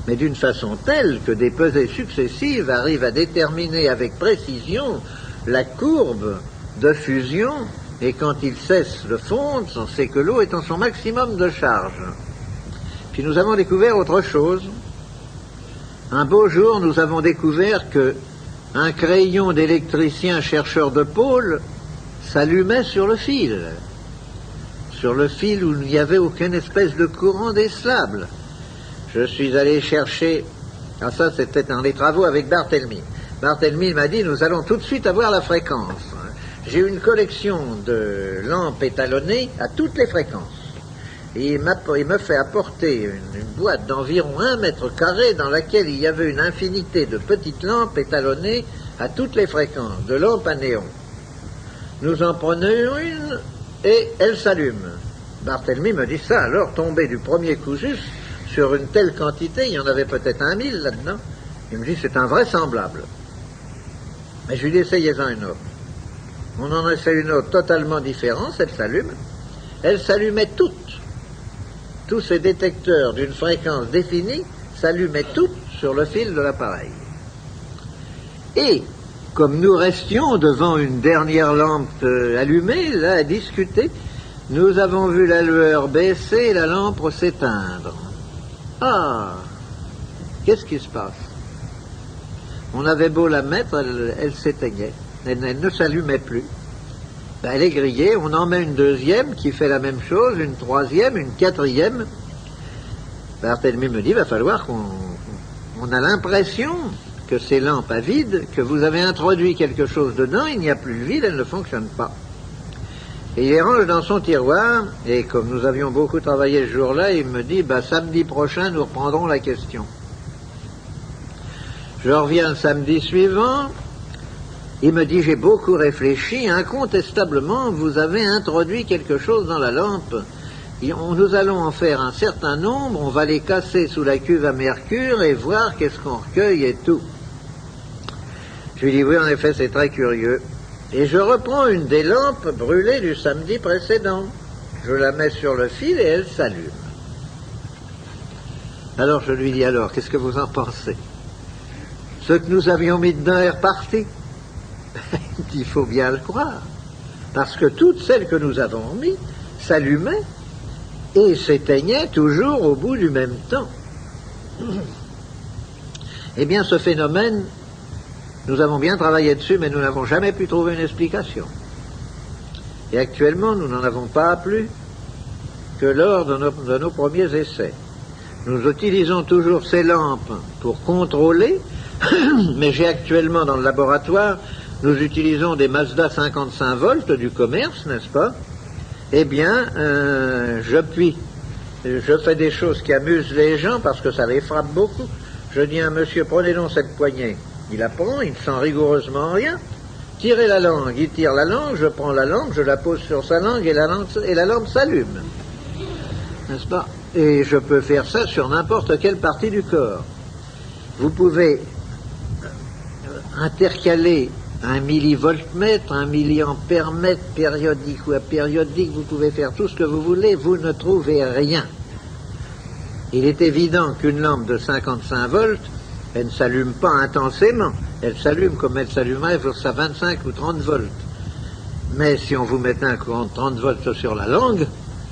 Mais d'une façon telle que des pesées successives arrivent à déterminer avec précision la courbe de fusion, et quand il cesse de fondre, on sait que l'eau est en son maximum de charge. Puis nous avons découvert autre chose. Un beau jour, nous avons découvert que un crayon d'électricien chercheur de pôle s'allumait sur le fil où il n'y avait aucune espèce de courant décelable. Je suis allé chercher, ça c'était dans les travaux avec Barthélemy. Barthélemy m'a dit, nous allons tout de suite avoir la fréquence. J'ai une collection de lampes étalonnées à toutes les fréquences. Et il me fait apporter une boîte d'environ 1 mètre carré dans laquelle il y avait une infinité de petites lampes étalonnées à toutes les fréquences, de lampes à néon. Nous en prenons une, et elle s'allume. Barthélemy me dit ça, alors tombé du premier coup juste, sur une telle quantité, il y en avait peut-être 1000 là-dedans, il me dit c'est invraisemblable. Mais je lui dis essayez-en une autre. On en essaie une autre totalement différente, elle s'allume. Elle s'allumait toutes. Tous ces détecteurs d'une fréquence définie s'allumaient toutes sur le fil de l'appareil. Et comme nous restions devant une dernière lampe allumée, là, à discuter, nous avons vu la lueur baisser et la lampe s'éteindre. Ah, qu'est-ce qui se passe? On avait beau la mettre, elle s'éteignait, elle ne s'allumait plus. Ben, elle est grillée, on en met une deuxième qui fait la même chose, une troisième, une quatrième. Barthélemy me dit, il va falloir qu'on a l'impression que ces lampes à vide, que vous avez introduit quelque chose dedans, il n'y a plus de vide, elles ne fonctionnent pas. Et il les range dans son tiroir, et comme nous avions beaucoup travaillé ce jour-là, il me dit, samedi prochain, nous reprendrons la question. Je reviens le samedi suivant, il me dit, j'ai beaucoup réfléchi, incontestablement, vous avez introduit quelque chose dans la lampe. Nous allons en faire un certain nombre, on va les casser sous la cuve à mercure et voir qu'est-ce qu'on recueille et tout. Je lui dis, oui, en effet, c'est très curieux. Et je reprends une des lampes brûlées du samedi précédent. Je la mets sur le fil et elle s'allume. Alors je lui dis, alors, qu'est-ce que vous en pensez? Ce que nous avions mis dedans est reparti. Il faut bien le croire. Parce que toutes celles que nous avons mis s'allumaient et s'éteignaient toujours au bout du même temps. Eh bien, ce phénomène, nous avons bien travaillé dessus, mais nous n'avons jamais pu trouver une explication. Et actuellement, nous n'en avons pas plus que lors de nos premiers essais. Nous utilisons toujours ces lampes pour contrôler, mais j'ai actuellement dans le laboratoire, nous utilisons des Mazda 55 volts du commerce, n'est-ce pas? Eh bien, je fais des choses qui amusent les gens parce que ça les frappe beaucoup. Je dis à un monsieur, prenez donc cette poignée. Il la prend, il ne sent rigoureusement rien. Tirez la langue, il tire la langue, je prends la langue, je la pose sur sa langue et la lampe s'allume. N'est-ce pas? Et je peux faire ça sur n'importe quelle partie du corps. Vous pouvez intercaler un millivoltmètre, un milliampère-mètre périodique ou apériodique, vous pouvez faire tout ce que vous voulez, vous ne trouvez rien. Il est évident qu'une lampe de 55 volts, elle ne s'allume pas intensément, elle s'allume comme elle s'allumerait pour sa 25 ou 30 volts. Mais si on vous mettait un courant de 30 volts sur la langue,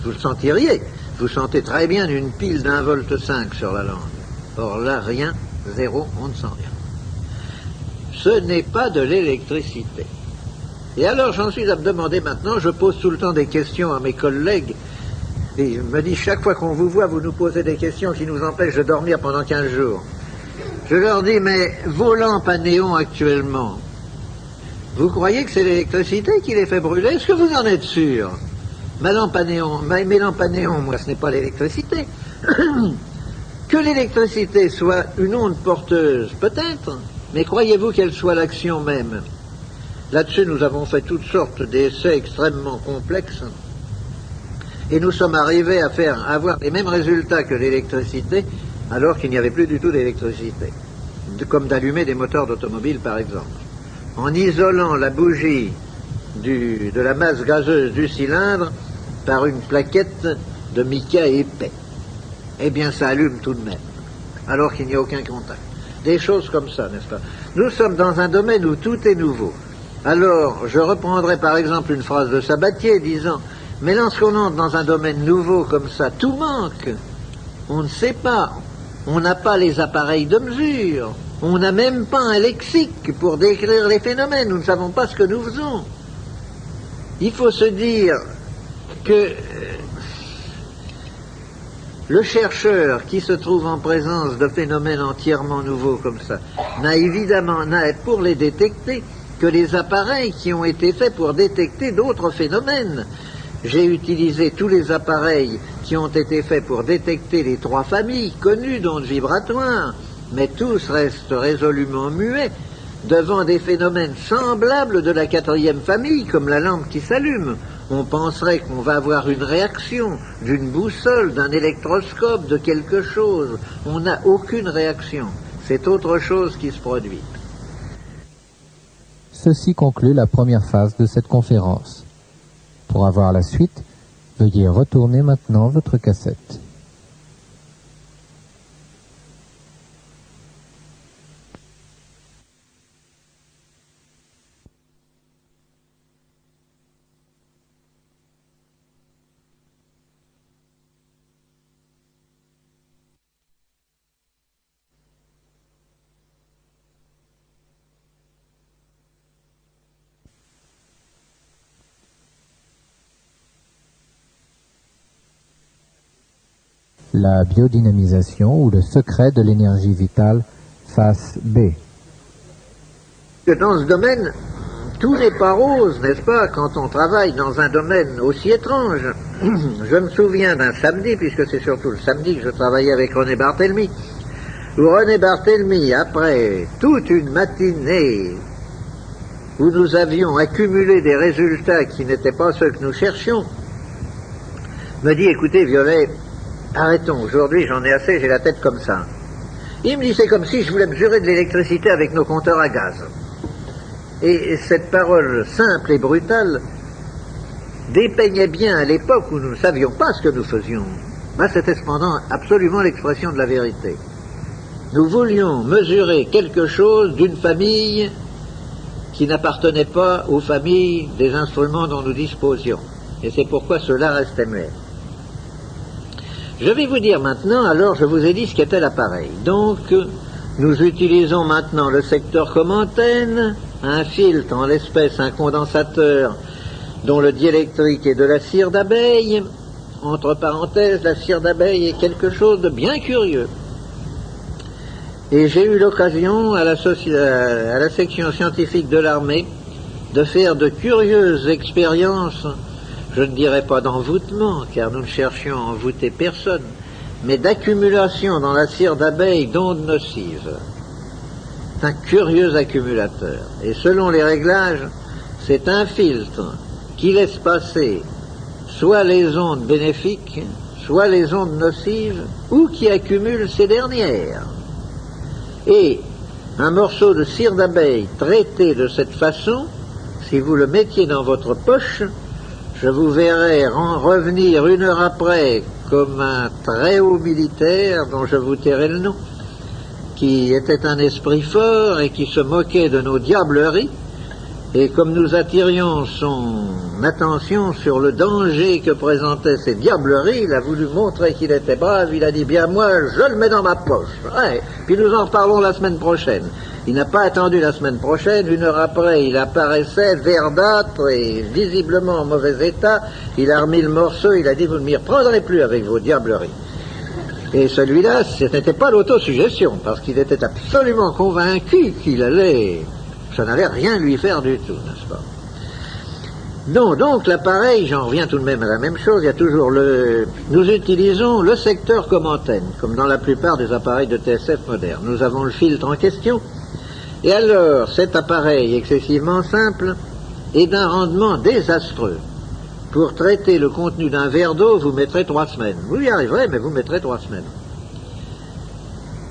vous le sentiriez. Vous sentez très bien une pile d'1,5 volt sur la langue. Or là, rien, zéro, on ne sent rien. Ce n'est pas de l'électricité. Et alors j'en suis à me demander maintenant, je pose tout le temps des questions à mes collègues, et ils me disent chaque fois qu'on vous voit, vous nous posez des questions qui nous empêchent de dormir pendant 15 jours. Je leur dis, mais vos lampes à néon actuellement, vous croyez que c'est l'électricité qui les fait brûler? Est-ce que vous en êtes sûr? Mes lampes à néon, moi, ce n'est pas l'électricité. Que l'électricité soit une onde porteuse, peut-être, mais croyez-vous qu'elle soit l'action même? Là-dessus, nous avons fait toutes sortes d'essais extrêmement complexes, et nous sommes arrivés à avoir les mêmes résultats que l'électricité, alors qu'il n'y avait plus du tout d'électricité, comme d'allumer des moteurs d'automobile, par exemple. En isolant la bougie de la masse gazeuse du cylindre par une plaquette de mica épais. Eh bien, ça allume tout de même, alors qu'il n'y a aucun contact. Des choses comme ça, n'est-ce pas? Nous sommes dans un domaine où tout est nouveau. Alors, je reprendrai par exemple une phrase de Sabatier disant « Mais lorsqu'on entre dans un domaine nouveau comme ça, tout manque. On ne sait pas. On n'a pas les appareils de mesure. On n'a même pas un lexique pour décrire les phénomènes. Nous ne savons pas ce que nous faisons. » Il faut se dire que le chercheur qui se trouve en présence de phénomènes entièrement nouveaux comme ça n'a pour les détecter que les appareils qui ont été faits pour détecter d'autres phénomènes. J'ai utilisé tous les appareils qui ont été faits pour détecter les 3 familles connues d'ondes vibratoires, mais tous restent résolument muets devant des phénomènes semblables de la 4e famille, comme la lampe qui s'allume. on penserait qu'on va avoir une réaction d'une boussole, d'un électroscope, de quelque chose. On n'a aucune réaction. C'est autre chose qui se produit. Ceci conclut la première phase de cette conférence. Pour avoir la suite, veuillez retourner maintenant votre cassette. La biodynamisation ou le secret de l'énergie vitale, face B. Dans ce domaine, tout n'est pas rose, n'est-ce pas, quand on travaille dans un domaine aussi étrange. Je me souviens d'un samedi, puisque c'est surtout le samedi que je travaillais avec René Barthélemy, où René Barthélemy, après toute une matinée où nous avions accumulé des résultats qui n'étaient pas ceux que nous cherchions, me dit, écoutez Violet, arrêtons, aujourd'hui j'en ai assez, j'ai la tête comme ça. Il me dit, c'est comme si je voulais mesurer de l'électricité avec nos compteurs à gaz. Et cette parole simple et brutale dépeignait bien à l'époque où nous ne savions pas ce que nous faisions. Ben, c'était cependant absolument l'expression de la vérité. Nous voulions mesurer quelque chose d'une famille qui n'appartenait pas aux familles des instruments dont nous disposions. Et c'est pourquoi cela restait muet. Je vais vous dire maintenant, alors je vous ai dit ce qu'était l'appareil. Donc, nous utilisons maintenant le secteur comme antenne, un filtre, en l'espèce un condensateur dont le diélectrique est de la cire d'abeille. Entre parenthèses, la cire d'abeille est quelque chose de bien curieux. Et j'ai eu l'occasion à la section scientifique de l'armée de faire de curieuses expériences. Je ne dirais pas d'envoûtement, car nous ne cherchions à envoûter personne, mais d'accumulation dans la cire d'abeille d'ondes nocives. C'est un curieux accumulateur. Et selon les réglages, c'est un filtre qui laisse passer soit les ondes bénéfiques, soit les ondes nocives, ou qui accumule ces dernières. Et un morceau de cire d'abeille traité de cette façon, si vous le mettiez dans votre poche, je vous verrai revenir 1 heure après comme un très haut militaire dont je vous tairai le nom, qui était un esprit fort et qui se moquait de nos diableries, et comme nous attirions son attention sur le danger que présentaient ces diableries, il a voulu montrer qu'il était brave, il a dit, bien moi je le mets dans ma poche, ouais, puis nous en reparlons la semaine prochaine. Il n'a pas attendu la semaine prochaine, 1 heure après, il apparaissait verdâtre et visiblement en mauvais état. Il a remis le morceau, il a dit, vous ne m'y reprendrez plus avec vos diableries. Et celui-là, ce n'était pas l'autosuggestion, parce qu'il était absolument convaincu qu'il allait, ça n'allait rien lui faire du tout, n'est-ce pas? Non, donc l'appareil, j'en reviens tout de même à la même chose, il y a toujours nous utilisons le secteur comme antenne, comme dans la plupart des appareils de TSF modernes. Nous avons le filtre en question. Et alors, cet appareil excessivement simple est d'un rendement désastreux. Pour traiter le contenu d'un verre d'eau, vous mettrez 3 semaines. Vous y arriverez, mais vous mettrez 3 semaines.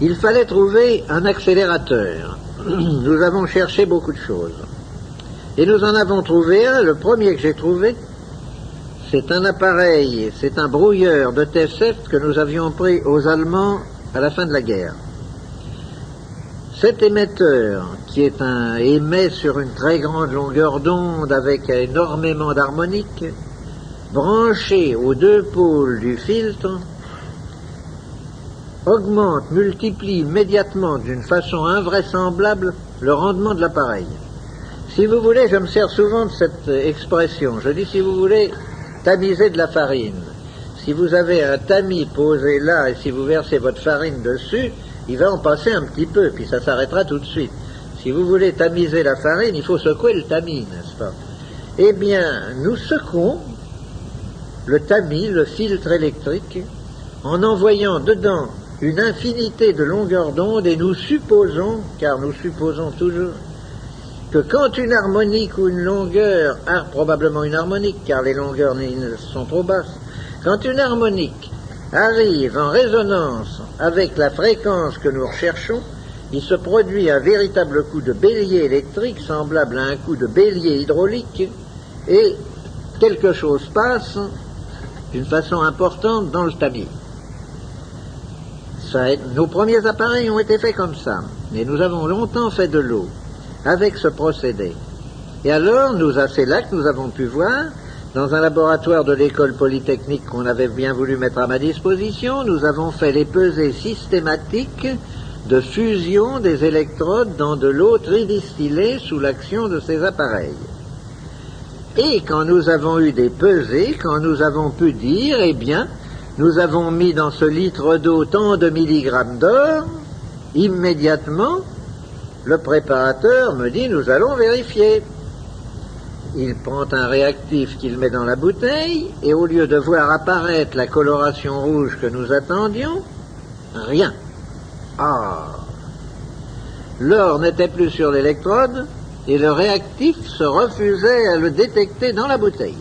Il fallait trouver un accélérateur. Nous avons cherché beaucoup de choses. Et nous en avons trouvé un, le premier que j'ai trouvé, c'est un appareil, c'est un brouilleur de TF7 que nous avions pris aux Allemands à la fin de la guerre. Cet émetteur, qui émet sur une très grande longueur d'onde avec énormément d'harmoniques, branché aux 2 pôles du filtre, augmente, multiplie immédiatement d'une façon invraisemblable le rendement de l'appareil. Si vous voulez, je me sers souvent de cette expression. Je dis, si vous voulez tamiser de la farine, si vous avez un tamis posé là et si vous versez votre farine dessus, il va en passer un petit peu, puis ça s'arrêtera tout de suite. Si vous voulez tamiser la farine, il faut secouer le tamis, n'est-ce pas? Eh bien, nous secouons le tamis, le filtre électrique, en envoyant dedans une infinité de longueurs d'onde, et nous supposons, car nous supposons toujours, que quand une harmonique ou une longueur, probablement une harmonique car les longueurs sont trop basses, quand une harmonique arrive en résonance avec la fréquence que nous recherchons, il se produit un véritable coup de bélier électrique semblable à un coup de bélier hydraulique et quelque chose passe d'une façon importante dans le tamis. Nos premiers appareils ont été faits comme ça, et nous avons longtemps fait de l'eau avec ce procédé. Et alors, c'est là que nous avons pu voir, dans un laboratoire de l'école polytechnique qu'on avait bien voulu mettre à ma disposition, nous avons fait les pesées systématiques de fusion des électrodes dans de l'eau tridistillée sous l'action de ces appareils. Et quand nous avons eu des pesées, quand nous avons pu dire, eh bien, nous avons mis dans ce litre d'eau tant de milligrammes d'or, immédiatement, le préparateur me dit, nous allons vérifier. Il prend un réactif qu'il met dans la bouteille, et au lieu de voir apparaître la coloration rouge que nous attendions, rien. Ah! L'or n'était plus sur l'électrode, et le réactif se refusait à le détecter dans la bouteille.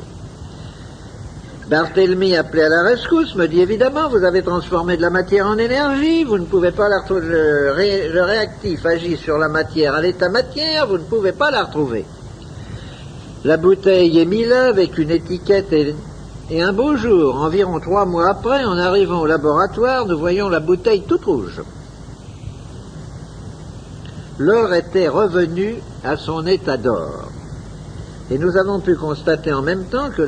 Barthélemy, appelé à la rescousse, me dit évidemment, vous avez transformé de la matière en énergie, vous ne pouvez pas la retrouver. Le réactif agit sur la matière à l'état matière, vous ne pouvez pas la retrouver. La bouteille est mise là avec une étiquette et un beau jour, environ 3 mois après, en arrivant au laboratoire, nous voyons la bouteille toute rouge. L'or était revenu à son état d'or. Et nous avons pu constater en même temps que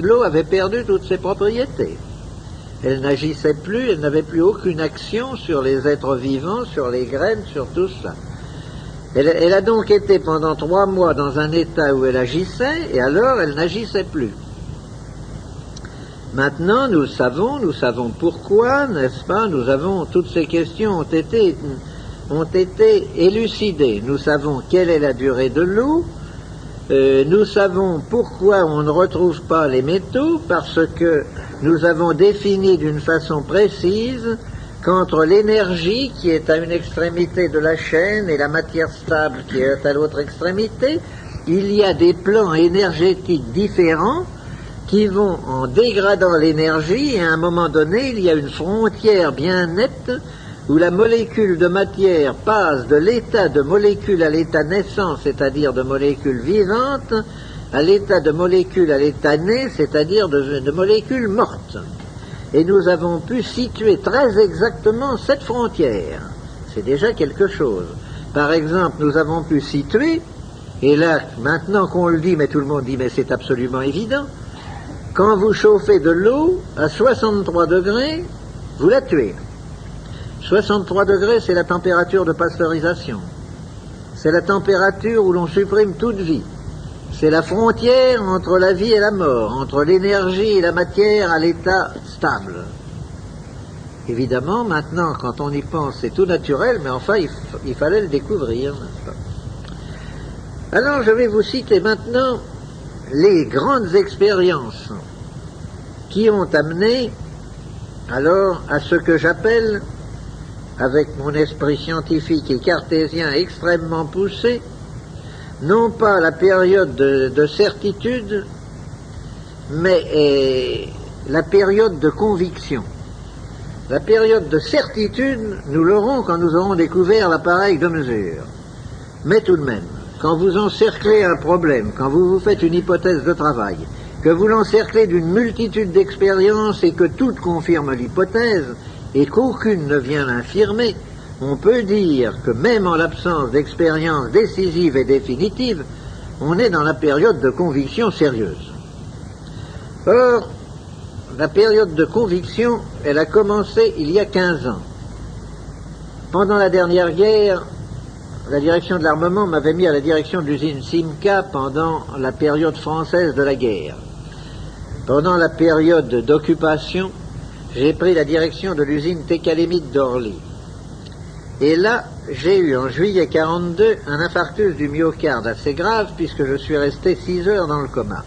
l'eau avait perdu toutes ses propriétés. Elle n'agissait plus, elle n'avait plus aucune action sur les êtres vivants, sur les graines, sur tout ça. Elle a donc été pendant 3 mois dans un état où elle agissait, et alors elle n'agissait plus. Maintenant, nous savons pourquoi, n'est-ce pas, toutes ces questions ont été élucidées. Nous savons quelle est la durée de l'eau, nous savons pourquoi on ne retrouve pas les métaux, parce que nous avons défini d'une façon précise qu'entre l'énergie qui est à une extrémité de la chaîne et la matière stable qui est à l'autre extrémité, il y a des plans énergétiques différents qui vont en dégradant l'énergie, et à un moment donné, il y a une frontière bien nette où la molécule de matière passe de l'état de molécule à l'état naissant, c'est-à-dire de molécule vivante, à l'état de molécule à l'état né, c'est-à-dire de molécule morte. Et nous avons pu situer très exactement cette frontière. C'est déjà quelque chose. Par exemple, nous avons pu situer, et là, maintenant qu'on le dit, mais tout le monde dit, mais c'est absolument évident, quand vous chauffez de l'eau à 63 degrés, vous la tuez. 63 degrés, c'est la température de pasteurisation. C'est la température où l'on supprime toute vie. C'est la frontière entre la vie et la mort, entre l'énergie et la matière à l'état stable. Évidemment, maintenant, quand on y pense, c'est tout naturel, mais enfin, il fallait le découvrir, n'est-ce pas? Alors, je vais vous citer maintenant les grandes expériences qui ont amené, alors, à ce que j'appelle, avec mon esprit scientifique et cartésien extrêmement poussé, non pas la période de certitude, mais la période de conviction. La période de certitude, nous l'aurons quand nous aurons découvert l'appareil de mesure. Mais tout de même, quand vous encerclez un problème, quand vous vous faites une hypothèse de travail, que vous l'encerclez d'une multitude d'expériences et que toutes confirment l'hypothèse, et qu'aucune ne vient l'infirmer, on peut dire que même en l'absence d'expérience décisive et définitive, on est dans la période de conviction sérieuse. Or, la période de conviction, elle a commencé il y a 15 ans. Pendant la dernière guerre, la direction de l'armement m'avait mis à la direction de l'usine Simca pendant la période française de la guerre. Pendant la période d'occupation, j'ai pris la direction de l'usine Técalémite d'Orly. Et là, j'ai eu en juillet 42 un infarctus du myocarde assez grave puisque je suis resté 6 heures dans le coma.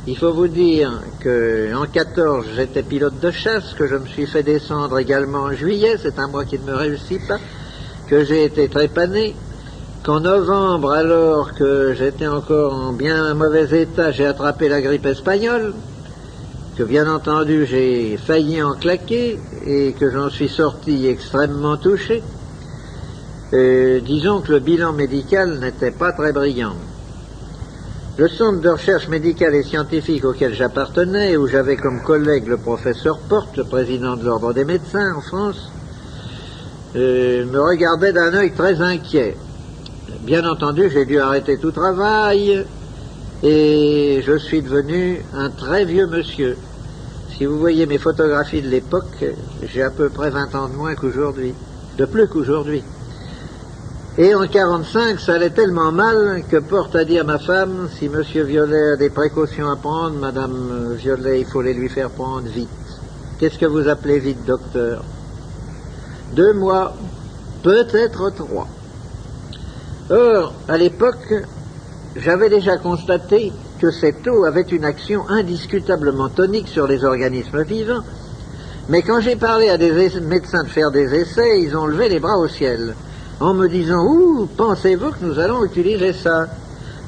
Il faut vous dire qu'en 14, j'étais pilote de chasse, que je me suis fait descendre également en juillet, c'est un mois qui ne me réussit pas, que j'ai été trépané, qu'en novembre, alors que j'étais encore en bien mauvais état, j'ai attrapé la grippe espagnole, que bien entendu j'ai failli en claquer et que j'en suis sorti extrêmement touché. Disons que le bilan médical n'était pas très brillant. Le centre de recherche médicale et scientifique auquel j'appartenais, où j'avais comme collègue le professeur Porte, le président de l'Ordre des médecins en France, me regardait d'un œil très inquiet. Bien entendu, j'ai dû arrêter tout travail et je suis devenu un très vieux monsieur. Si vous voyez mes photographies de l'époque, j'ai à peu près 20 ans de moins qu'aujourd'hui, de plus qu'aujourd'hui. Et en 45, ça allait tellement mal que Porte a dit à ma femme, si Monsieur Violet a des précautions à prendre, Madame Violet, il faut les lui faire prendre vite. Qu'est-ce que vous appelez vite, docteur? 2 mois, peut-être 3. Or, à l'époque, j'avais déjà constaté que cette eau avait une action indiscutablement tonique sur les organismes vivants, mais quand j'ai parlé à des médecins de faire des essais, ils ont levé les bras au ciel, en me disant « Ouh, pensez-vous que nous allons utiliser ça?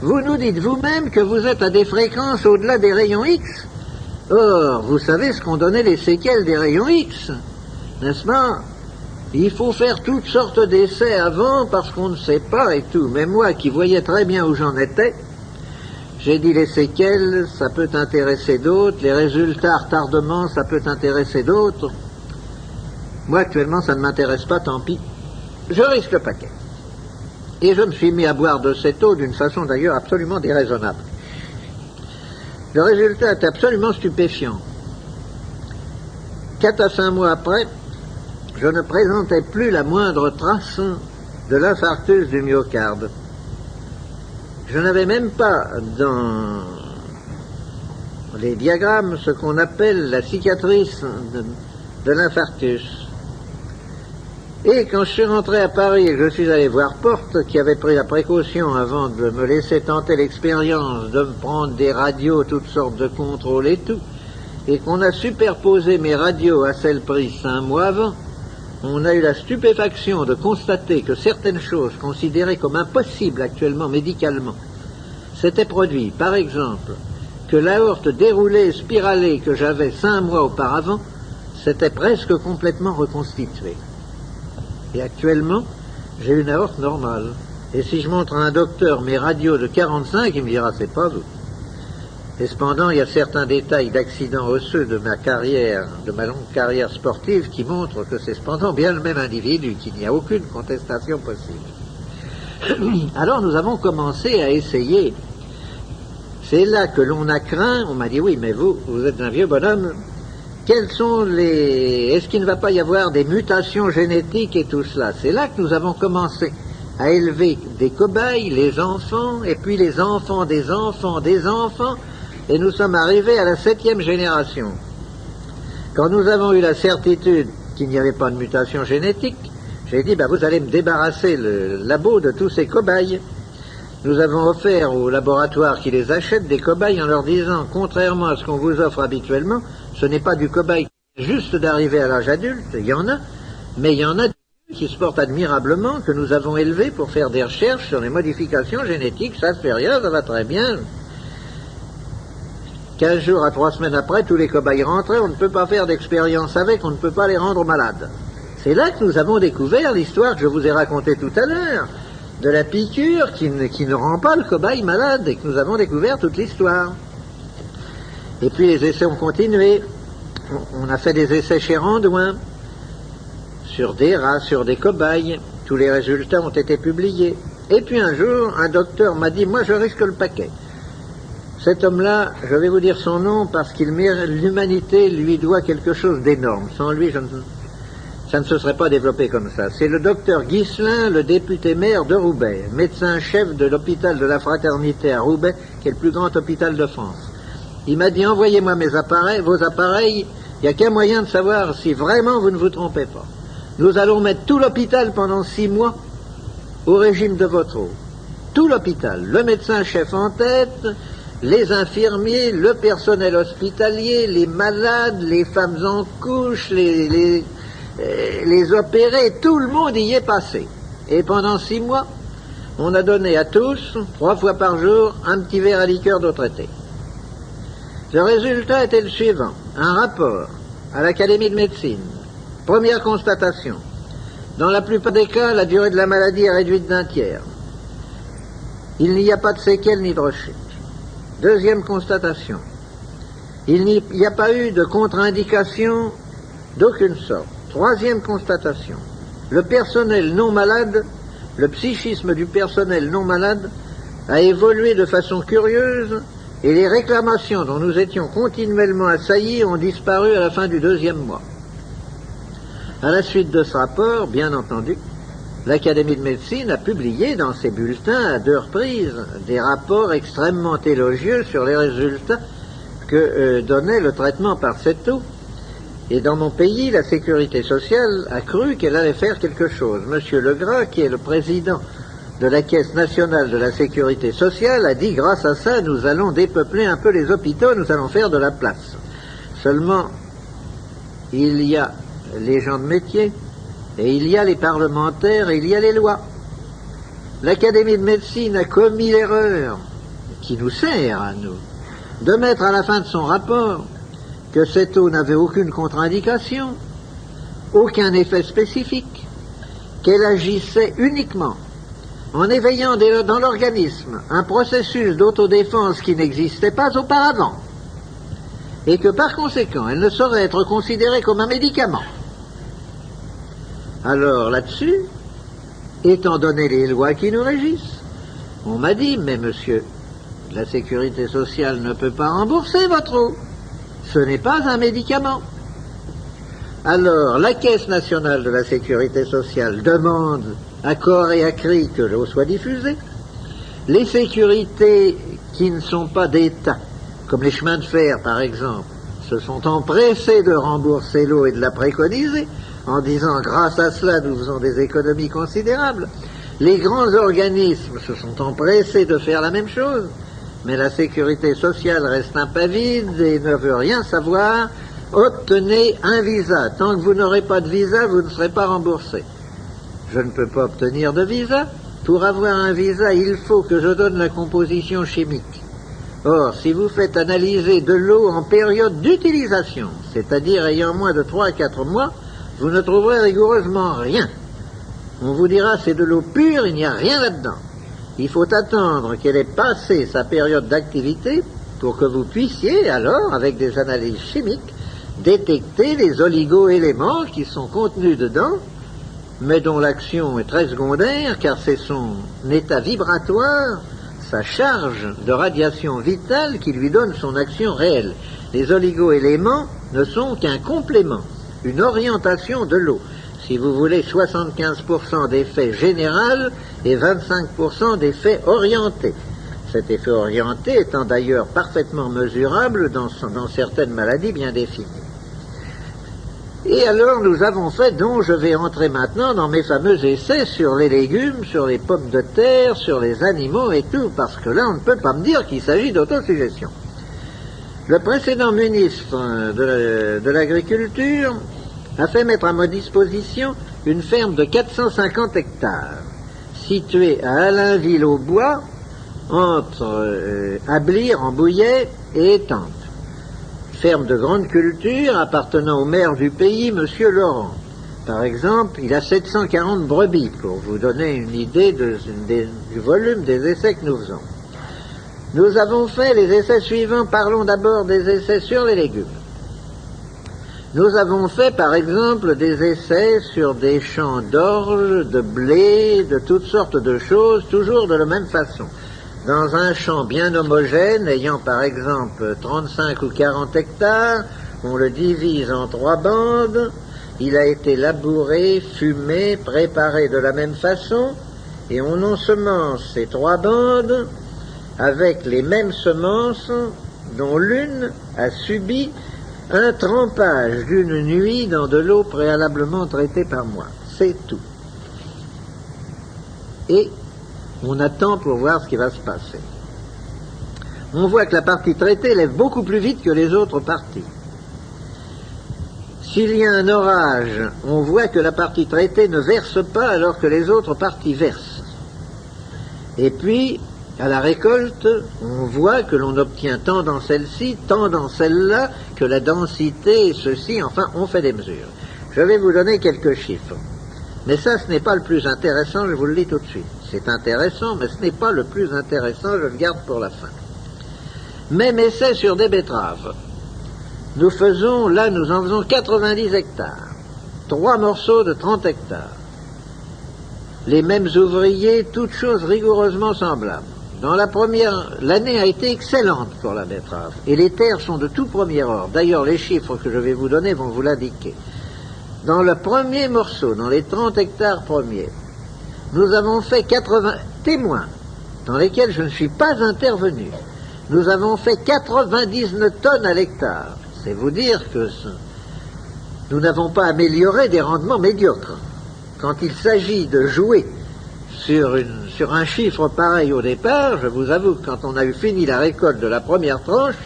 Vous nous dites vous-même que vous êtes à des fréquences au-delà des rayons X. Or, vous savez ce qu'ont donné les séquelles des rayons X, n'est-ce pas? Il faut faire toutes sortes d'essais avant parce qu'on ne sait pas et tout. Mais moi qui voyais très bien où j'en étais, j'ai dit les séquelles, ça peut intéresser d'autres, les résultats, retardement, ça peut intéresser d'autres. Moi actuellement ça ne m'intéresse pas, tant pis. Je risque le paquet. Et je me suis mis à boire de cette eau d'une façon d'ailleurs absolument déraisonnable. Le résultat est absolument stupéfiant. 4 à 5 mois après, je ne présentais plus la moindre trace de l'infarctus du myocarde. Je n'avais même pas dans les diagrammes ce qu'on appelle la cicatrice de l'infarctus. Et quand je suis rentré à Paris et que je suis allé voir Porte, qui avait pris la précaution avant de me laisser tenter l'expérience de me prendre des radios, toutes sortes de contrôles et tout, et qu'on a superposé mes radios à celles prises 5 mois avant, on a eu la stupéfaction de constater que certaines choses considérées comme impossibles actuellement médicalement s'étaient produites. Par exemple, que l'aorte déroulée et spiralée que j'avais 5 mois auparavant s'était presque complètement reconstituée. Et actuellement, j'ai une aorte normale. Et si je montre à un docteur mes radios de 45, il me dira c'est pas vous. Et cependant, il y a certains détails d'accidents osseux de ma carrière, de ma longue carrière sportive, qui montrent que c'est cependant bien le même individu, qu'il n'y a aucune contestation possible. Alors nous avons commencé à essayer. C'est là que l'on a craint, on m'a dit oui, mais vous êtes un vieux bonhomme, quels sont les... Est-ce qu'il ne va pas y avoir des mutations génétiques et tout cela? C'est là que nous avons commencé à élever des cobayes, les enfants, et puis les enfants des enfants des enfants, et nous sommes arrivés à la 7e génération. Quand nous avons eu la certitude qu'il n'y avait pas de mutation génétique, j'ai dit, vous allez me débarrasser le labo de tous ces cobayes. Nous avons offert aux laboratoires qui les achètent des cobayes en leur disant, contrairement à ce qu'on vous offre habituellement, ce n'est pas du cobaye juste d'arriver à l'âge adulte, il y en a, mais il y en a qui se portent admirablement, que nous avons élevés pour faire des recherches sur les modifications génétiques, ça ne fait rien, ça va très bien. 15 jours à 3 semaines après, tous les cobayes rentraient, on ne peut pas faire d'expérience avec, on ne peut pas les rendre malades. C'est là que nous avons découvert l'histoire que je vous ai racontée tout à l'heure, de la piqûre qui ne rend pas le cobaye malade, et que nous avons découvert toute l'histoire. Et puis les essais ont continué. On a fait des essais chez Randouin, sur des rats, sur des cobayes. Tous les résultats ont été publiés. Et puis un jour, un docteur m'a dit, moi je risque le paquet. Cet homme-là, je vais vous dire son nom parce qu'il mérite, l'humanité lui doit quelque chose d'énorme. Sans lui, ça ne se serait pas développé comme ça. C'est le docteur Ghislain, le député maire de Roubaix, médecin-chef de l'hôpital de la Fraternité à Roubaix, qui est le plus grand hôpital de France. Il m'a dit, envoyez-moi vos appareils, il n'y a qu'un moyen de savoir si vraiment vous ne vous trompez pas. Nous allons mettre tout l'hôpital pendant 6 mois au régime de votre eau. Tout l'hôpital, le médecin-chef en tête, les infirmiers, le personnel hospitalier, les malades, les femmes en couche, les opérés, tout le monde y est passé. Et pendant 6 mois, on a donné à tous, 3 fois par jour, un petit verre à liqueur d'eau traitée. Le résultat était le suivant. Un rapport à l'Académie de médecine. Première constatation. Dans la plupart des cas, la durée de la maladie est réduite d'un tiers. Il n'y a pas de séquelles ni de rechute. Deuxième constatation. Il n'y a pas eu de contre-indication d'aucune sorte. Troisième constatation. Le personnel non malade, le psychisme du personnel non malade a évolué de façon curieuse et les réclamations dont nous étions continuellement assaillis ont disparu à la fin du 2e mois. À la suite de ce rapport, bien entendu, l'Académie de médecine a publié dans ses bulletins à 2 reprises des rapports extrêmement élogieux sur les résultats que donnait le traitement par cette eau. Et dans mon pays, la sécurité sociale a cru qu'elle allait faire quelque chose. Monsieur Legras, qui est le président de la Caisse nationale de la sécurité sociale, a dit, grâce à ça, nous allons dépeupler un peu les hôpitaux, nous allons faire de la place. Seulement, il y a les gens de métier, et il y a les parlementaires, et il y a les lois. L'Académie de médecine a commis l'erreur, qui nous sert à nous, de mettre à la fin de son rapport que cette eau n'avait aucune contre-indication, aucun effet spécifique, qu'elle agissait uniquement en éveillant dans l'organisme un processus d'autodéfense qui n'existait pas auparavant, et que par conséquent, elle ne saurait être considérée comme un médicament. Alors là-dessus, étant donné les lois qui nous régissent, on m'a dit, mais monsieur, la sécurité sociale ne peut pas rembourser votre eau. Ce n'est pas un médicament. Alors, la Caisse nationale de la sécurité sociale demande à corps et à cri que l'eau soit diffusée. Les sécurités qui ne sont pas d'État, comme les chemins de fer par exemple, se sont empressés de rembourser l'eau et de la préconiser, en disant grâce à cela nous faisons des économies considérables. Les grands organismes se sont empressés de faire la même chose. Mais la sécurité sociale reste impavide et ne veut rien savoir. Obtenez un visa. Tant que vous n'aurez pas de visa, vous ne serez pas remboursé. Je ne peux pas obtenir de visa. Pour avoir un visa, il faut que je donne la composition chimique. Or, si vous faites analyser de l'eau en période d'utilisation, c'est-à-dire ayant moins de 3 à 4 mois, vous ne trouverez rigoureusement rien. On vous dira c'est de l'eau pure, il n'y a rien là-dedans. Il faut attendre qu'elle ait passé sa période d'activité pour que vous puissiez alors, avec des analyses chimiques, détecter les oligo-éléments qui sont contenus dedans, mais dont l'action est très secondaire, car c'est son état vibratoire, sa charge de radiation vitale qui lui donne son action réelle. Les oligo-éléments ne sont qu'un complément, une orientation de l'eau. Si vous voulez, 75% d'effet général et 25% d'effet orienté. Cet effet orienté étant d'ailleurs parfaitement mesurable dans certaines maladies bien définies. Et alors nous avons fait, donc je vais entrer maintenant dans mes fameux essais sur les légumes, sur les pommes de terre, sur les animaux et tout, parce que là on ne peut pas me dire qu'il s'agit d'autosuggestion. Le précédent ministre de l'Agriculture a fait mettre à ma disposition une ferme de 450 hectares, située à Allainville-au-Bois, entre Ablire en Bouillet et Étampes. Ferme de grande culture appartenant au maire du pays, M. Laurent. Par exemple, il a 740 brebis, pour vous donner une idée du volume des essais que nous faisons. Nous avons fait les essais suivants. Parlons d'abord des essais sur les légumes. Nous avons fait, par exemple, des essais sur des champs d'orge, de blé, de toutes sortes de choses, toujours de la même façon. Dans un champ bien homogène, ayant par exemple 35 ou 40 hectares, on le divise en 3 bandes, il a été labouré, fumé, préparé de la même façon, et on ensemence ces 3 bandes avec les mêmes semences dont l'une a subi un trempage d'une nuit dans de l'eau préalablement traitée par moi. C'est tout. Et on attend pour voir ce qui va se passer. On voit que la partie traitée lève beaucoup plus vite que les autres parties. S'il y a un orage, on voit que la partie traitée ne verse pas alors que les autres parties versent. Et puis, à la récolte, on voit que l'on obtient tant dans celle-ci, tant dans celle-là, que la densité, ceci, enfin, on fait des mesures. Je vais vous donner quelques chiffres. Mais ça, ce n'est pas le plus intéressant, je vous le dis tout de suite. C'est intéressant, mais ce n'est pas le plus intéressant, je le garde pour la fin. Même essai sur des betteraves. Nous en faisons 90 hectares. 3 morceaux de 30 hectares. Les mêmes ouvriers, toutes choses rigoureusement semblables. L'année a été excellente pour la betterave. Et les terres sont de tout premier ordre. D'ailleurs, les chiffres que je vais vous donner vont vous l'indiquer. Dans le premier morceau, dans les 30 hectares premiers, nous avons fait 80 témoins, dans lesquels je ne suis pas intervenu. Nous avons fait 99 tonnes à l'hectare. C'est vous dire que nous n'avons pas amélioré des rendements médiocres. Quand il s'agit de jouer sur un chiffre pareil au départ, je vous avoue que quand on a eu fini la récolte de la première tranche,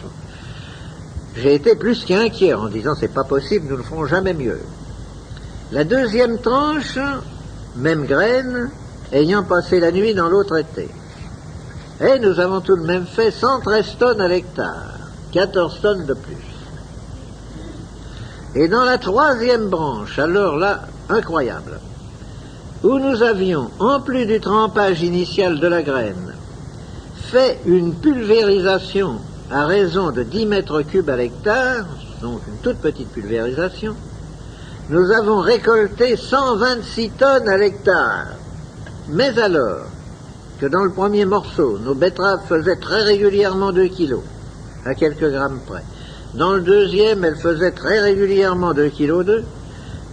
j'ai été plus qu'inquiet en disant c'est pas possible, nous ne ferons jamais mieux. La deuxième tranche, même graine, ayant passé la nuit dans l'eau traitée. Et nous avons tout de même fait 113 tonnes à l'hectare, 14 tonnes de plus. Et dans la troisième branche, alors là, incroyable, où nous avions, en plus du trempage initial de la graine, fait une pulvérisation à raison de 10 mètres cubes à l'hectare, donc une toute petite pulvérisation, nous avons récolté 126 tonnes à l'hectare. Mais alors que dans le premier morceau, nos betteraves faisaient très régulièrement 2 kilos, à quelques grammes près. Dans le deuxième, elles faisaient très régulièrement 2,2 kg.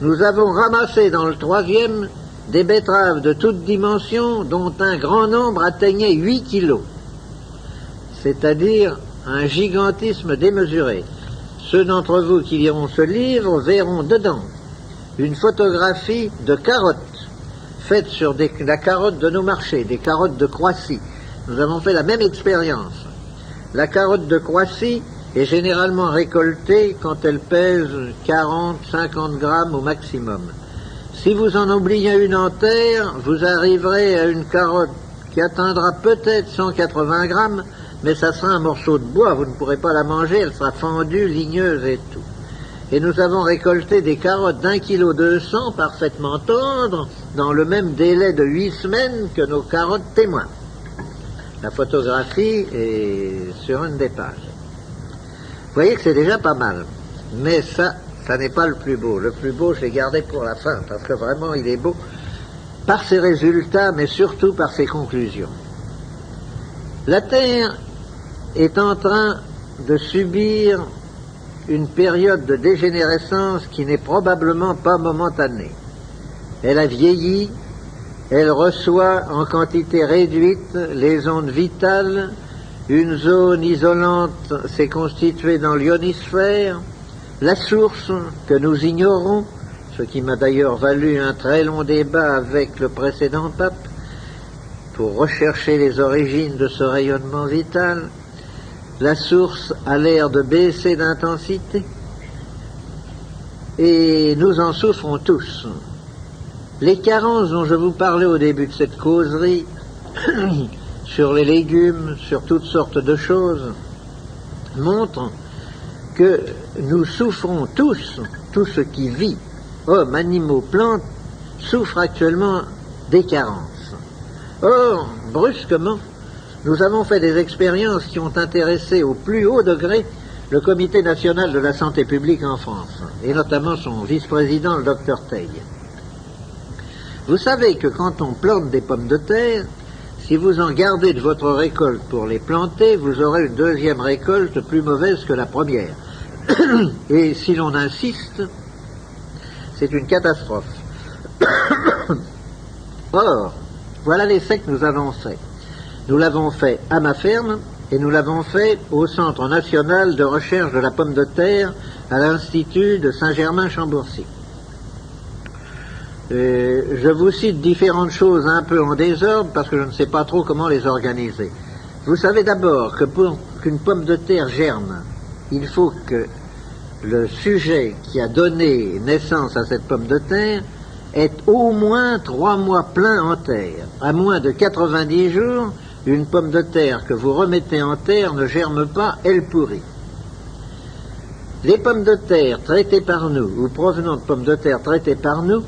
Nous avons ramassé dans le troisième des betteraves de toutes dimensions, dont un grand nombre atteignait 8 kilos. C'est-à-dire un gigantisme démesuré. Ceux d'entre vous qui liront ce livre verront dedans une photographie de carottes, faites sur la carotte de nos marchés, des carottes de Croissy. Nous avons fait la même expérience. La carotte de Croissy est généralement récoltée quand elle pèse 40-50 grammes au maximum. Si vous en oubliez une en terre, vous arriverez à une carotte qui atteindra peut-être 180 grammes, mais ça sera un morceau de bois, vous ne pourrez pas la manger, elle sera fendue, ligneuse et tout. Et nous avons récolté des carottes d'1,2 kg parfaitement tendres, dans le même délai de 8 semaines que nos carottes témoins. La photographie est sur une des pages. Vous voyez que c'est déjà pas mal, mais ça n'est pas le plus beau. Le plus beau, je l'ai gardé pour la fin, parce que vraiment, il est beau par ses résultats, mais surtout par ses conclusions. La Terre est en train de subir une période de dégénérescence qui n'est probablement pas momentanée. Elle a vieilli, elle reçoit en quantité réduite les ondes vitales, une zone isolante s'est constituée dans l'ionosphère, la source que nous ignorons, ce qui m'a d'ailleurs valu un très long débat avec le précédent pape, pour rechercher les origines de ce rayonnement vital. La source a l'air de baisser d'intensité, et nous en souffrons tous. Les carences dont je vous parlais au début de cette causerie, sur les légumes, sur toutes sortes de choses, montrent que nous souffrons tous, tout ce qui vit, hommes, animaux, plantes, souffrent actuellement des carences. Or, brusquement, nous avons fait des expériences qui ont intéressé au plus haut degré le Comité national de la santé publique en France, et notamment son vice-président, le Dr Teil. Vous savez que quand on plante des pommes de terre, si vous en gardez de votre récolte pour les planter, vous aurez une deuxième récolte plus mauvaise que la première. Et si l'on insiste, c'est une catastrophe. Or, voilà l'essai que nous avons fait. Nous l'avons fait à ma ferme et nous l'avons fait au Centre national de recherche de la pomme de terre à l'Institut de Saint-Germain-Chambourcy. Je vous cite différentes choses un peu en désordre parce que je ne sais pas trop comment les organiser. Vous savez d'abord que pour qu'une pomme de terre germe, il faut que le sujet qui a donné naissance à cette pomme de terre est au moins 3 mois pleins en terre. À moins de 90 jours, une pomme de terre que vous remettez en terre ne germe pas, elle pourrit. Les pommes de terre traitées par nous, ou provenant de pommes de terre traitées par nous,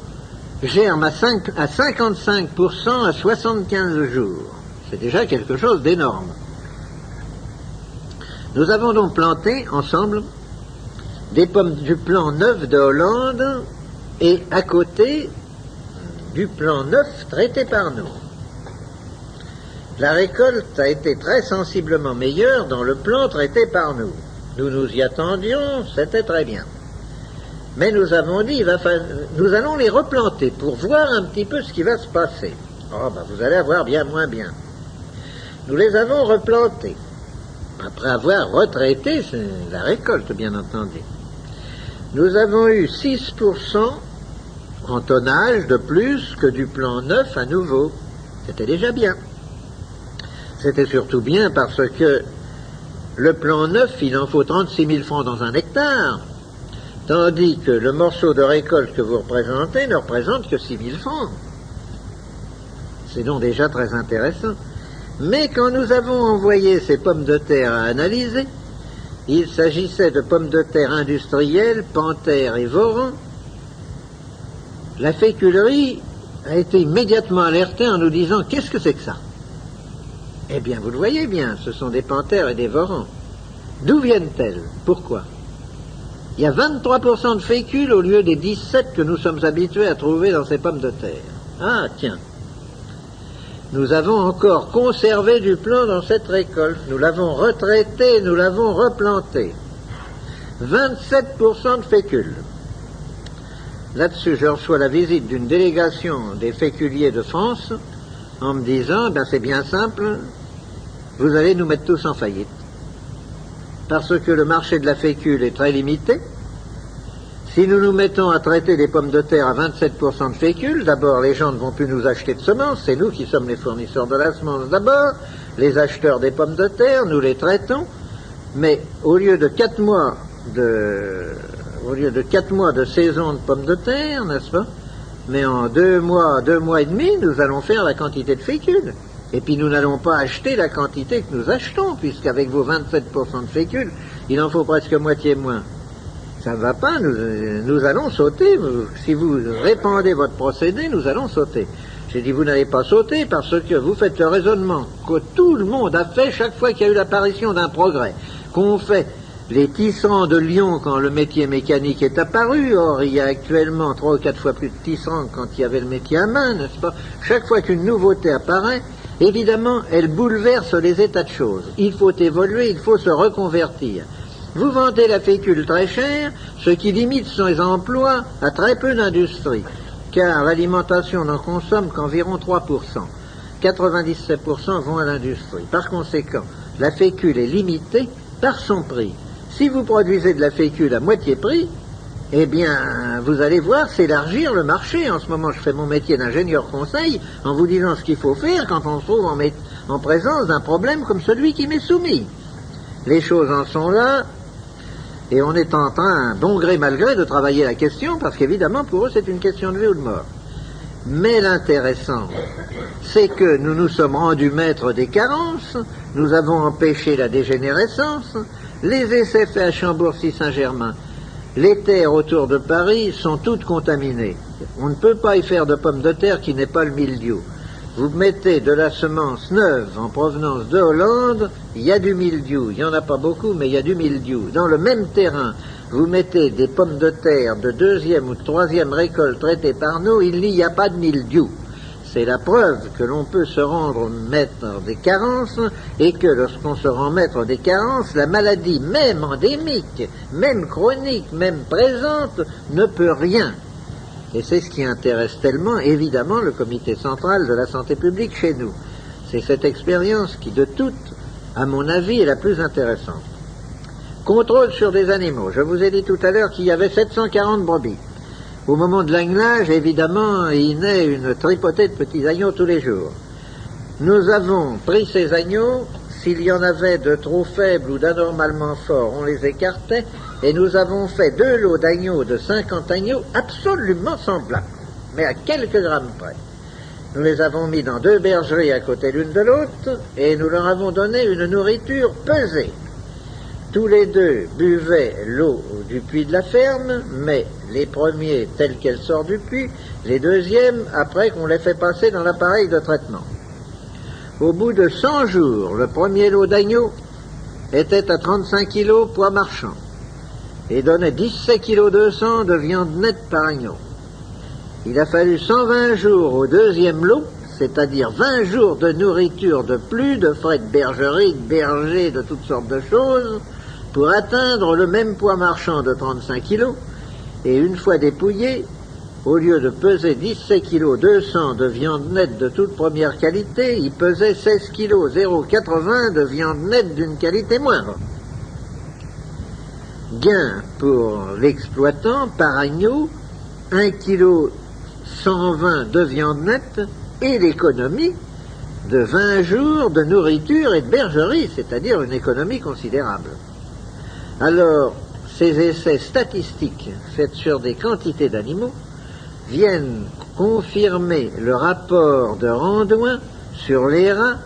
germent à 55% à 75 jours. C'est déjà quelque chose d'énorme. Nous avons donc planté ensemble des pommes du plan neuf de Hollande et à côté du plan neuf traité par nous. La récolte a été très sensiblement meilleure dans le plan traité par nous. Nous nous y attendions, c'était très bien. Mais nous avons dit, nous allons les replanter pour voir un petit peu ce qui va se passer. Oh, ben vous allez avoir bien moins bien. Nous les avons replantés, après avoir retraité la récolte, bien entendu. Nous avons eu 6% en tonnage de plus que du plan neuf à nouveau. C'était déjà bien. C'était surtout bien parce que le plan neuf, il en faut 36 000 francs dans un hectare, tandis que le morceau de récolte que vous représentez ne représente que 6 000 francs. C'est donc déjà très intéressant. Mais quand nous avons envoyé ces pommes de terre à analyser, il s'agissait de pommes de terre industrielles, Panthère et Voran. La féculerie a été immédiatement alertée en nous disant « Qu'est-ce que c'est que ça ?» Eh bien, vous le voyez bien, ce sont des panthères et des vorans. D'où viennent-elles? Pourquoi? Il y a 23% de fécule au lieu des 17 que nous sommes habitués à trouver dans ces pommes de terre. Ah, tiens. Nous avons encore conservé du plan dans cette récolte. Nous l'avons retraité, nous l'avons replanté. 27% de fécule. Là-dessus, je reçois la visite d'une délégation des féculiers de France en me disant, ben c'est bien simple, vous allez nous mettre tous en faillite. Parce que le marché de la fécule est très limité. Si nous nous mettons à traiter des pommes de terre à 27% de fécule, d'abord les gens ne vont plus nous acheter de semences, c'est nous qui sommes les fournisseurs de la semence d'abord, les acheteurs des pommes de terre, nous les traitons, mais au lieu de 4 mois de saison de pommes de terre, n'est-ce pas? Mais en 2 mois et demi, nous allons faire la quantité de fécule. Et puis nous n'allons pas acheter la quantité que nous achetons, puisqu'avec vos 27% de fécule, il en faut presque moitié moins. Ça ne va pas, nous allons sauter. Si vous répandez votre procédé, nous allons sauter. J'ai dit, vous n'allez pas sauter parce que vous faites le raisonnement que tout le monde a fait chaque fois qu'il y a eu l'apparition d'un progrès. Qu'on fait les tisserands de Lyon quand le métier mécanique est apparu. Or, il y a actuellement 3 ou 4 fois plus de tisserands quand il y avait le métier à main, n'est-ce pas? Chaque fois qu'une nouveauté apparaît, évidemment, elle bouleverse les états de choses. Il faut évoluer, il faut se reconvertir. Vous vendez la fécule très chère, ce qui limite ses emplois à très peu d'industrie, car l'alimentation n'en consomme qu'environ 3%. 97% vont à l'industrie. Par conséquent, la fécule est limitée par son prix. Si vous produisez de la fécule à moitié prix, eh bien, vous allez voir s'élargir le marché. En ce moment, je fais mon métier d'ingénieur conseil en vous disant ce qu'il faut faire quand on se trouve en présence d'un problème comme celui qui m'est soumis. Les choses en sont là, et on est en train, bon gré mal gré, de travailler la question, parce qu'évidemment, pour eux, c'est une question de vie ou de mort. Mais l'intéressant, c'est que nous nous sommes rendus maîtres des carences, nous avons empêché la dégénérescence, les essais faits à Chambourcy-Saint-Germain, les terres autour de Paris sont toutes contaminées. On ne peut pas y faire de pommes de terre qui n'ait pas le mildiou. Vous mettez de la semence neuve en provenance de Hollande, il y a du mildiou. Il n'y en a pas beaucoup, mais il y a du mildiou. Dans le même terrain, vous mettez des pommes de terre de 2e ou de 3e récolte traitées par nous, il n'y a pas de mildiou. C'est la preuve que l'on peut se rendre maître des carences et que lorsqu'on se rend maître des carences, la maladie, même endémique, même chronique, même présente, ne peut rien. Et c'est ce qui intéresse tellement, évidemment, le comité central de la santé publique chez nous. C'est cette expérience qui, de toutes, à mon avis, est la plus intéressante. Contrôle sur des animaux. Je vous ai dit tout à l'heure qu'il y avait 740 brebis. Au moment de l'anglage, évidemment, il naît une tripotée de petits agneaux tous les jours. Nous avons pris ces agneaux, s'il y en avait de trop faibles ou d'anormalement forts, on les écartait, et nous avons fait 2 lots d'agneaux de 50 agneaux absolument semblables. mais à quelques grammes près. Nous les avons mis dans 2 bergeries à côté l'une de l'autre, et nous leur avons donné une nourriture pesée. Tous les 2 buvaient l'eau du puits de la ferme, mais les premiers telle qu'elle sort du puits, les deuxièmes après qu'on les fait passer dans l'appareil de traitement. Au bout de 100 jours, le premier lot d'agneau était à 35 kg poids marchand et donnait 17 kg 200 de viande nette par agneau. Il a fallu 120 jours au deuxième lot, c'est-à-dire 20 jours de nourriture de plus, de frais de bergerie, de berger, de toutes sortes de choses, pour atteindre le même poids marchand de 35 kg, et une fois dépouillé, au lieu de peser 17 kg 200 de viande nette de toute première qualité, il pesait 16 kg 080 de viande nette d'une qualité moindre. Gain pour l'exploitant par agneau, 1 kg 120 de viande nette et l'économie de 20 jours de nourriture et de bergerie, c'est-à-dire une économie considérable. Alors, ces essais statistiques faits sur des quantités d'animaux viennent confirmer le rapport de Randouin sur les rats,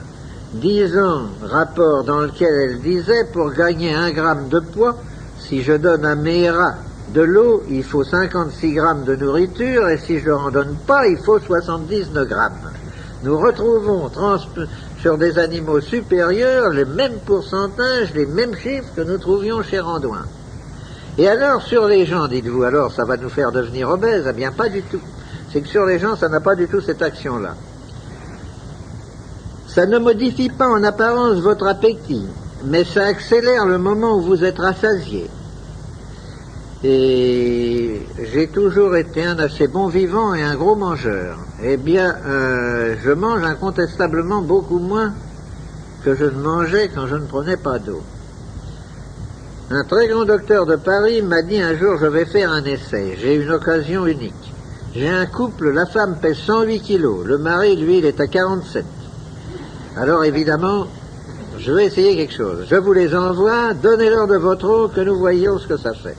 rapport dans lequel elle disait, pour gagner 1 gramme de poids, si je donne à mes rats de l'eau, il faut 56 grammes de nourriture, et si je ne leur en donne pas, il faut 79 grammes. Nous retrouvons sur des animaux supérieurs les mêmes pourcentages, les mêmes chiffres que nous trouvions chez Randouin. Et alors, sur les gens, dites-vous, alors ça va nous faire devenir obèses? Eh bien, pas du tout. C'est que sur les gens, ça n'a pas du tout cette action-là. Ça ne modifie pas en apparence votre appétit, mais ça accélère le moment où vous êtes rassasié. Et j'ai toujours été un assez bon vivant et un gros mangeur. Eh bien, je mange incontestablement beaucoup moins que je ne mangeais quand je ne prenais pas d'eau. Un très grand docteur de Paris m'a dit un jour, je vais faire un essai, j'ai une occasion unique. J'ai un couple, la femme pèse 108 kilos, le mari, lui, il est à 47. Alors évidemment, je vais essayer quelque chose. Je vous les envoie, donnez-leur de votre eau, que nous voyions ce que ça fait.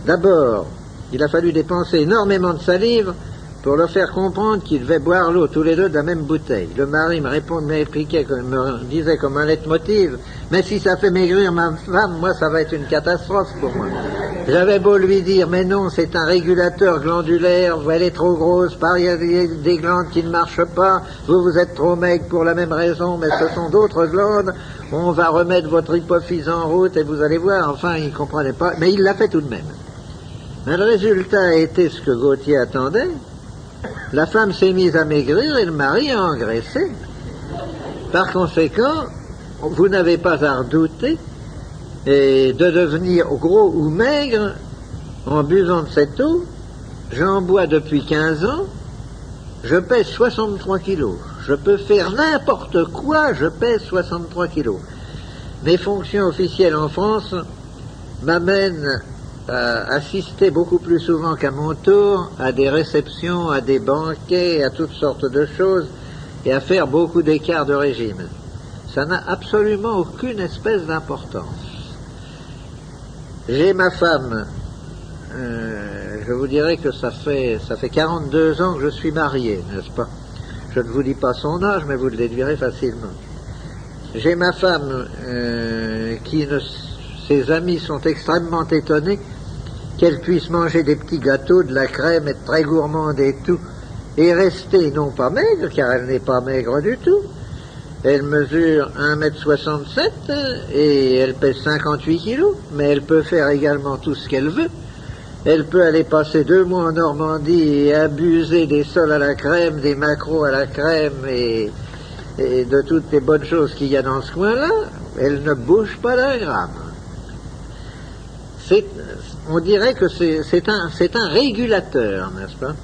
D'abord, il a fallu dépenser énormément de salive pour leur faire comprendre qu'ils devaient boire l'eau tous les 2 de la même bouteille. Le mari me disait comme un leitmotiv, mais si ça fait maigrir ma femme, moi ça va être une catastrophe pour moi. J'avais beau lui dire, mais non, c'est un régulateur glandulaire, elle est trop grosse, il y a des glandes qui ne marchent pas, vous êtes trop maigre pour la même raison, mais ce sont d'autres glandes, on va remettre votre hypophyse en route et vous allez voir, enfin il ne comprenait pas, mais il l'a fait tout de même. Mais le résultat a été ce que Gautier attendait. La femme s'est mise à maigrir et le mari a engraissé. Par conséquent, vous n'avez pas à redouter de devenir gros ou maigre en buvant de cette eau. J'en bois depuis 15 ans, je pèse 63 kilos. Je peux faire n'importe quoi, je pèse 63 kilos. Mes fonctions officielles en France m'amènent à assister beaucoup plus souvent qu'à mon tour à des réceptions, à des banquets, à toutes sortes de choses, et à faire beaucoup d'écarts de régime. Ça n'a absolument aucune espèce d'importance. J'ai ma femme, je vous dirais que ça fait 42 ans que je suis marié, n'est-ce pas? Je ne vous dis pas son âge, mais vous le déduirez facilement. J'ai ma femme ses amis sont extrêmement étonnés qu'elle puisse manger des petits gâteaux, de la crème, être très gourmande et tout, et rester non pas maigre, car elle n'est pas maigre du tout. Elle mesure 1,67 m et elle pèse 58 kilos, mais elle peut faire également tout ce qu'elle veut. Elle peut aller passer 2 mois en Normandie et abuser des sols à la crème, des maquereaux à la crème et de toutes les bonnes choses qu'il y a dans ce coin-là. Elle ne bouge pas d'un gramme. On dirait que c'est un régulateur, n'est-ce pas?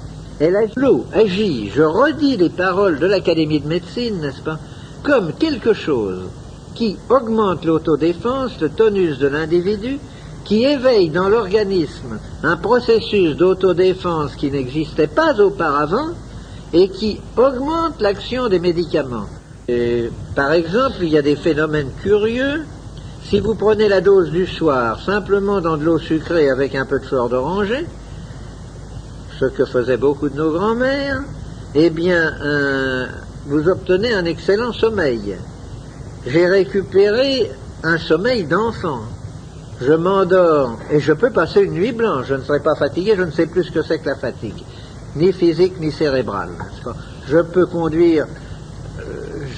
L'eau agit, je redis les paroles de l'Académie de médecine, n'est-ce pas, comme quelque chose qui augmente l'autodéfense, le tonus de l'individu, qui éveille dans l'organisme un processus d'autodéfense qui n'existait pas auparavant et qui augmente l'action des médicaments. Et, par exemple, il y a des phénomènes curieux. Si vous prenez la dose du soir simplement dans de l'eau sucrée avec un peu de fleur d'oranger, ce que faisaient beaucoup de nos grands-mères, eh bien, vous obtenez un excellent sommeil. J'ai récupéré un sommeil d'enfant. Je m'endors et je peux passer une nuit blanche. Je ne serai pas fatigué, je ne sais plus ce que c'est que la fatigue, ni physique ni cérébrale. Je peux conduire,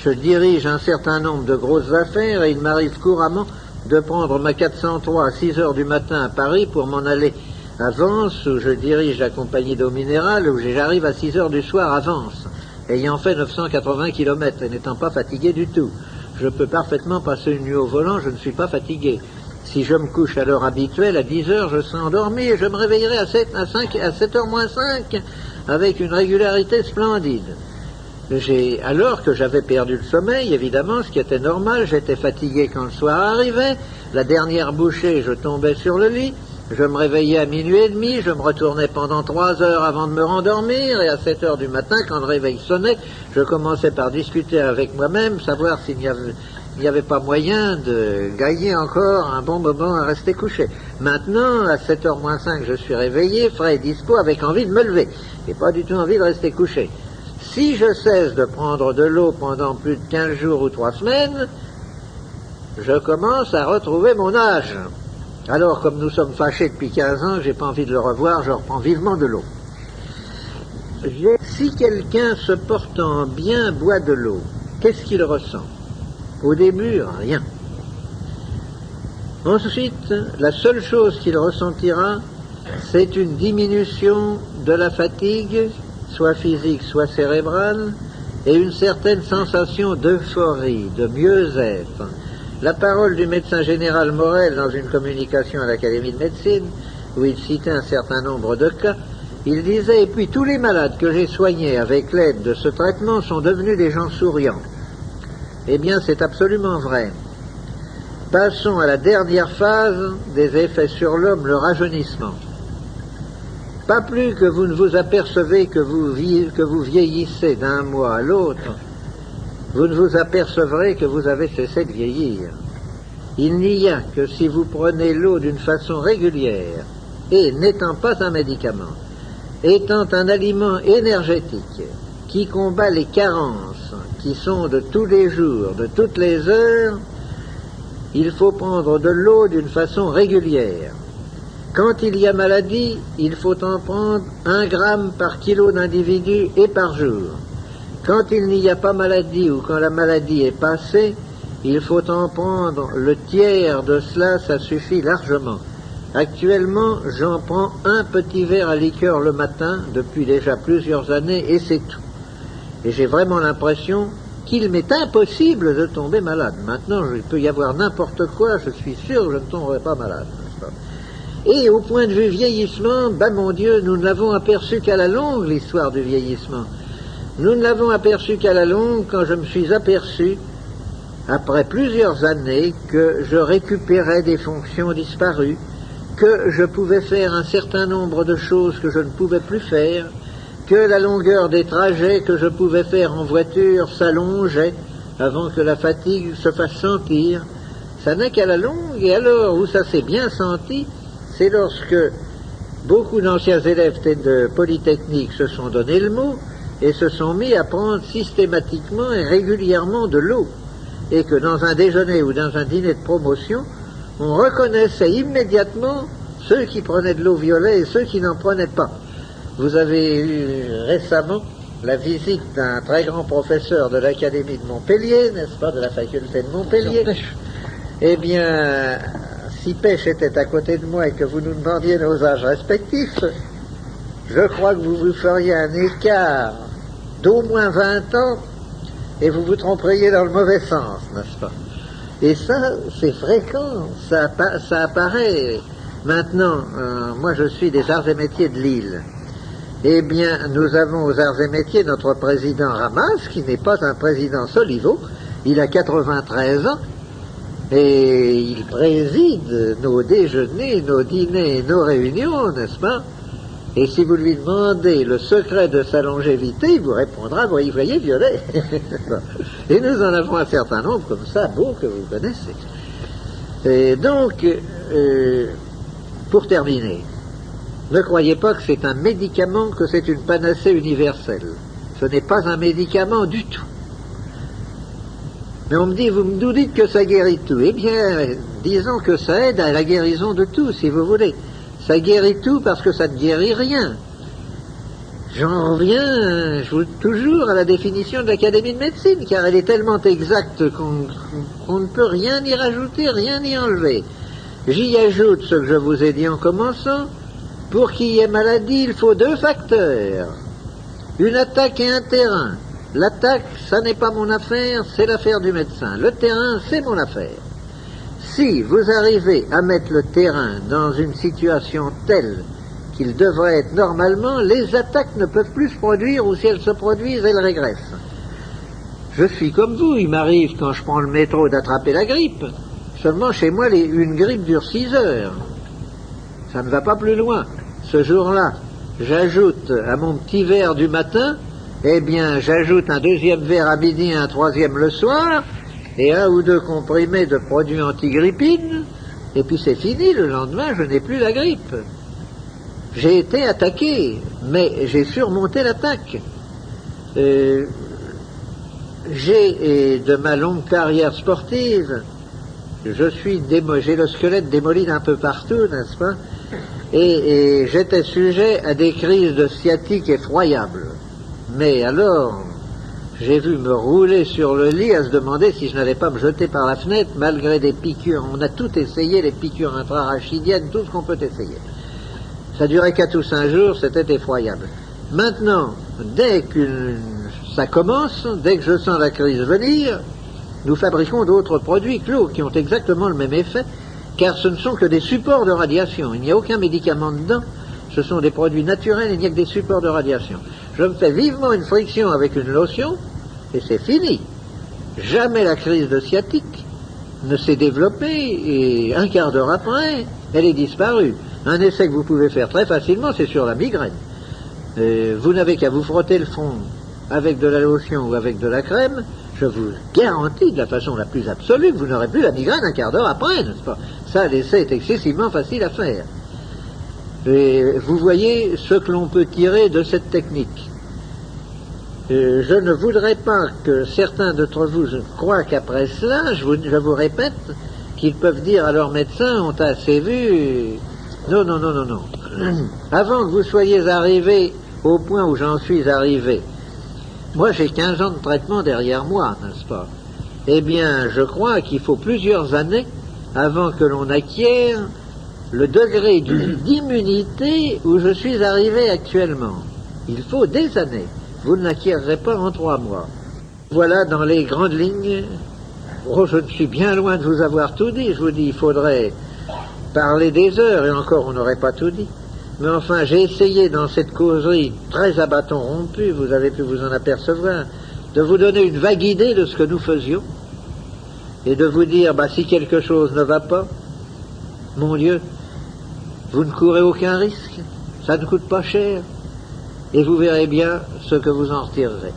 je dirige un certain nombre de grosses affaires et il m'arrive couramment de prendre ma 403 à 6 heures du matin à Paris pour m'en aller à Vence, où je dirige la compagnie d'eau minérale, où j'arrive à 6 heures du soir à Vence, ayant fait 980 km et n'étant pas fatigué du tout. Je peux parfaitement passer une nuit au volant, je ne suis pas fatigué. Si je me couche à l'heure habituelle, à 10 heures, je serai endormi et je me réveillerai à 7h moins 5 avec une régularité splendide. Alors que j'avais perdu le sommeil, évidemment, ce qui était normal, j'étais fatigué quand le soir arrivait, la dernière bouchée, je tombais sur le lit, je me réveillais à minuit et demi, je me retournais pendant 3 heures avant de me rendormir, et à 7 heures du matin, quand le réveil sonnait, je commençais par discuter avec moi-même, savoir s'il n'y avait pas moyen de gagner encore un bon moment à rester couché. Maintenant, à 7h moins 5, je suis réveillé, frais et dispo, avec envie de me lever, et pas du tout envie de rester couché. Si je cesse de prendre de l'eau pendant plus de 15 jours ou 3 semaines, je commence à retrouver mon âge. Alors, comme nous sommes fâchés depuis 15 ans, j'ai pas envie de le revoir, je reprends vivement de l'eau. Si quelqu'un se portant bien boit de l'eau, qu'est-ce qu'il ressent? Au début, rien. Ensuite, la seule chose qu'il ressentira, c'est une diminution de la fatigue, soit physique, soit cérébrale, et une certaine sensation d'euphorie, de mieux-être. La parole du médecin général Morel dans une communication à l'Académie de médecine, où il citait un certain nombre de cas, il disait « Et puis tous les malades que j'ai soignés avec l'aide de ce traitement sont devenus des gens souriants. » Eh bien, c'est absolument vrai. Passons à la dernière phase des effets sur l'homme, le rajeunissement. Pas plus que vous ne vous apercevez que vous vieillissez d'un mois à l'autre, vous ne vous apercevrez que vous avez cessé de vieillir. Il n'y a que si vous prenez l'eau d'une façon régulière, et n'étant pas un médicament, étant un aliment énergétique qui combat les carences qui sont de tous les jours, de toutes les heures, il faut prendre de l'eau d'une façon régulière. Quand il y a maladie, il faut en prendre 1 gramme par kilo d'individu et par jour. Quand il n'y a pas maladie ou quand la maladie est passée, il faut en prendre le tiers de cela, ça suffit largement. Actuellement, j'en prends un petit verre à liqueur le matin depuis déjà plusieurs années et c'est tout. Et j'ai vraiment l'impression qu'il m'est impossible de tomber malade. Maintenant, il peut y avoir n'importe quoi, je suis sûr que je ne tomberai pas malade. Et au point de vue vieillissement, ben mon Dieu, nous ne l'avons aperçu qu'à la longue, l'histoire du vieillissement. Nous ne l'avons aperçu qu'à la longue quand je me suis aperçu, après plusieurs années, que je récupérais des fonctions disparues, que je pouvais faire un certain nombre de choses que je ne pouvais plus faire, que la longueur des trajets que je pouvais faire en voiture s'allongeait avant que la fatigue se fasse sentir. Ça n'est qu'à la longue, et alors où ça s'est bien senti, c'est lorsque beaucoup d'anciens élèves de Polytechnique se sont donné le mot et se sont mis à prendre systématiquement et régulièrement de l'eau. Et que dans un déjeuner ou dans un dîner de promotion, on reconnaissait immédiatement ceux qui prenaient de l'eau violet et ceux qui n'en prenaient pas. Vous avez eu récemment la visite d'un très grand professeur de l'Académie de Montpellier, n'est-ce pas, de la faculté de Montpellier. Eh bien, si Pêche était à côté de moi et que vous nous demandiez nos âges respectifs, je crois que vous vous feriez un écart d'au moins 20 ans et vous vous tromperiez dans le mauvais sens, n'est-ce pas? Et ça, c'est fréquent, ça apparaît. Maintenant, moi je suis des arts et métiers de Lille. Eh bien, nous avons aux arts et métiers notre président Ramas, qui n'est pas un président Soliveau, il a 93 ans, et il préside nos déjeuners, nos dîners et nos réunions, n'est-ce pas? Et si vous lui demandez le secret de sa longévité, il vous répondra, voyez, violet. Et nous en avons un certain nombre comme ça, beaux que vous connaissez. Et donc, pour terminer, Ne croyez pas que c'est un médicament, que c'est une panacée universelle. Ce n'est pas un médicament du tout. Mais on me dit, vous nous dites que ça guérit tout. Eh bien, disons que ça aide à la guérison de tout, si vous voulez. Ça guérit tout parce que ça ne guérit rien. J'en reviens toujours à la définition de l'Académie de médecine, car elle est tellement exacte qu'on ne peut rien y rajouter, rien y enlever. J'y ajoute ce que je vous ai dit en commençant. Pour qu'il y ait maladie, il faut deux facteurs. Une attaque et un terrain. L'attaque, ça n'est pas mon affaire, c'est l'affaire du médecin. Le terrain, c'est mon affaire. Si vous arrivez à mettre le terrain dans une situation telle qu'il devrait être normalement, les attaques ne peuvent plus se produire, ou si elles se produisent, elles régressent. Je suis comme vous, il m'arrive quand je prends le métro d'attraper la grippe. Seulement chez moi, une grippe dure 6 heures. Ça ne va pas plus loin. Ce jour-là, j'ajoute à mon petit verre du matin, eh bien, j'ajoute un deuxième verre à midi et un troisième le soir, et un ou deux comprimés de produits antigrippines, et puis c'est fini, le lendemain, je n'ai plus la grippe. J'ai été attaqué, mais j'ai surmonté l'attaque. J'ai, de ma longue carrière sportive, j'ai le squelette démoli d'un peu partout, n'est-ce pas? Et j'étais sujet à des crises de sciatique effroyables. Mais alors, j'ai vu me rouler sur le lit à se demander si je n'allais pas me jeter par la fenêtre, malgré des piqûres. On a tout essayé, les piqûres intrarachidiennes, tout ce qu'on peut essayer. Ça durait 4 ou 5 jours, c'était effroyable. Maintenant, dès que ça commence, dès que je sens la crise venir, nous fabriquons d'autres produits clos qui ont exactement le même effet, car ce ne sont que des supports de radiation. Il n'y a aucun médicament dedans, ce sont des produits naturels, il n'y a que des supports de radiation. Je me fais vivement une friction avec une lotion, et c'est fini. Jamais la crise de sciatique ne s'est développée, et un quart d'heure après, elle est disparue. Un essai que vous pouvez faire très facilement, c'est sur la migraine. Vous n'avez qu'à vous frotter le front avec de la lotion ou avec de la crème, je vous garantis de la façon la plus absolue que vous n'aurez plus la migraine un quart d'heure après, n'est-ce pas? Ça, l'essai est excessivement facile à faire. Et vous voyez ce que l'on peut tirer de cette technique. Je ne voudrais pas que certains d'entre vous croient qu'après cela, je vous répète, qu'ils peuvent dire à leur médecin, on t'a assez vu. Non, non, non, non, non. Avant que vous soyez arrivé au point où j'en suis arrivé, moi j'ai 15 ans de traitement derrière moi, n'est-ce pas? Eh bien, je crois qu'il faut plusieurs années avant que l'on acquiert le degré d'immunité où je suis arrivé actuellement. Il faut des années. Vous ne l'acquierrez pas en 3 mois. Voilà dans les grandes lignes. Oh, je ne suis bien loin de vous avoir tout dit. Je vous dis, il faudrait parler des heures, et encore on n'aurait pas tout dit. Mais enfin, j'ai essayé dans cette causerie très à bâton rompu, vous avez pu vous en apercevoir, de vous donner une vague idée de ce que nous faisions, et de vous dire, si quelque chose ne va pas, mon Dieu, vous ne courez aucun risque, ça ne coûte pas cher, et vous verrez bien ce que vous en retirerez.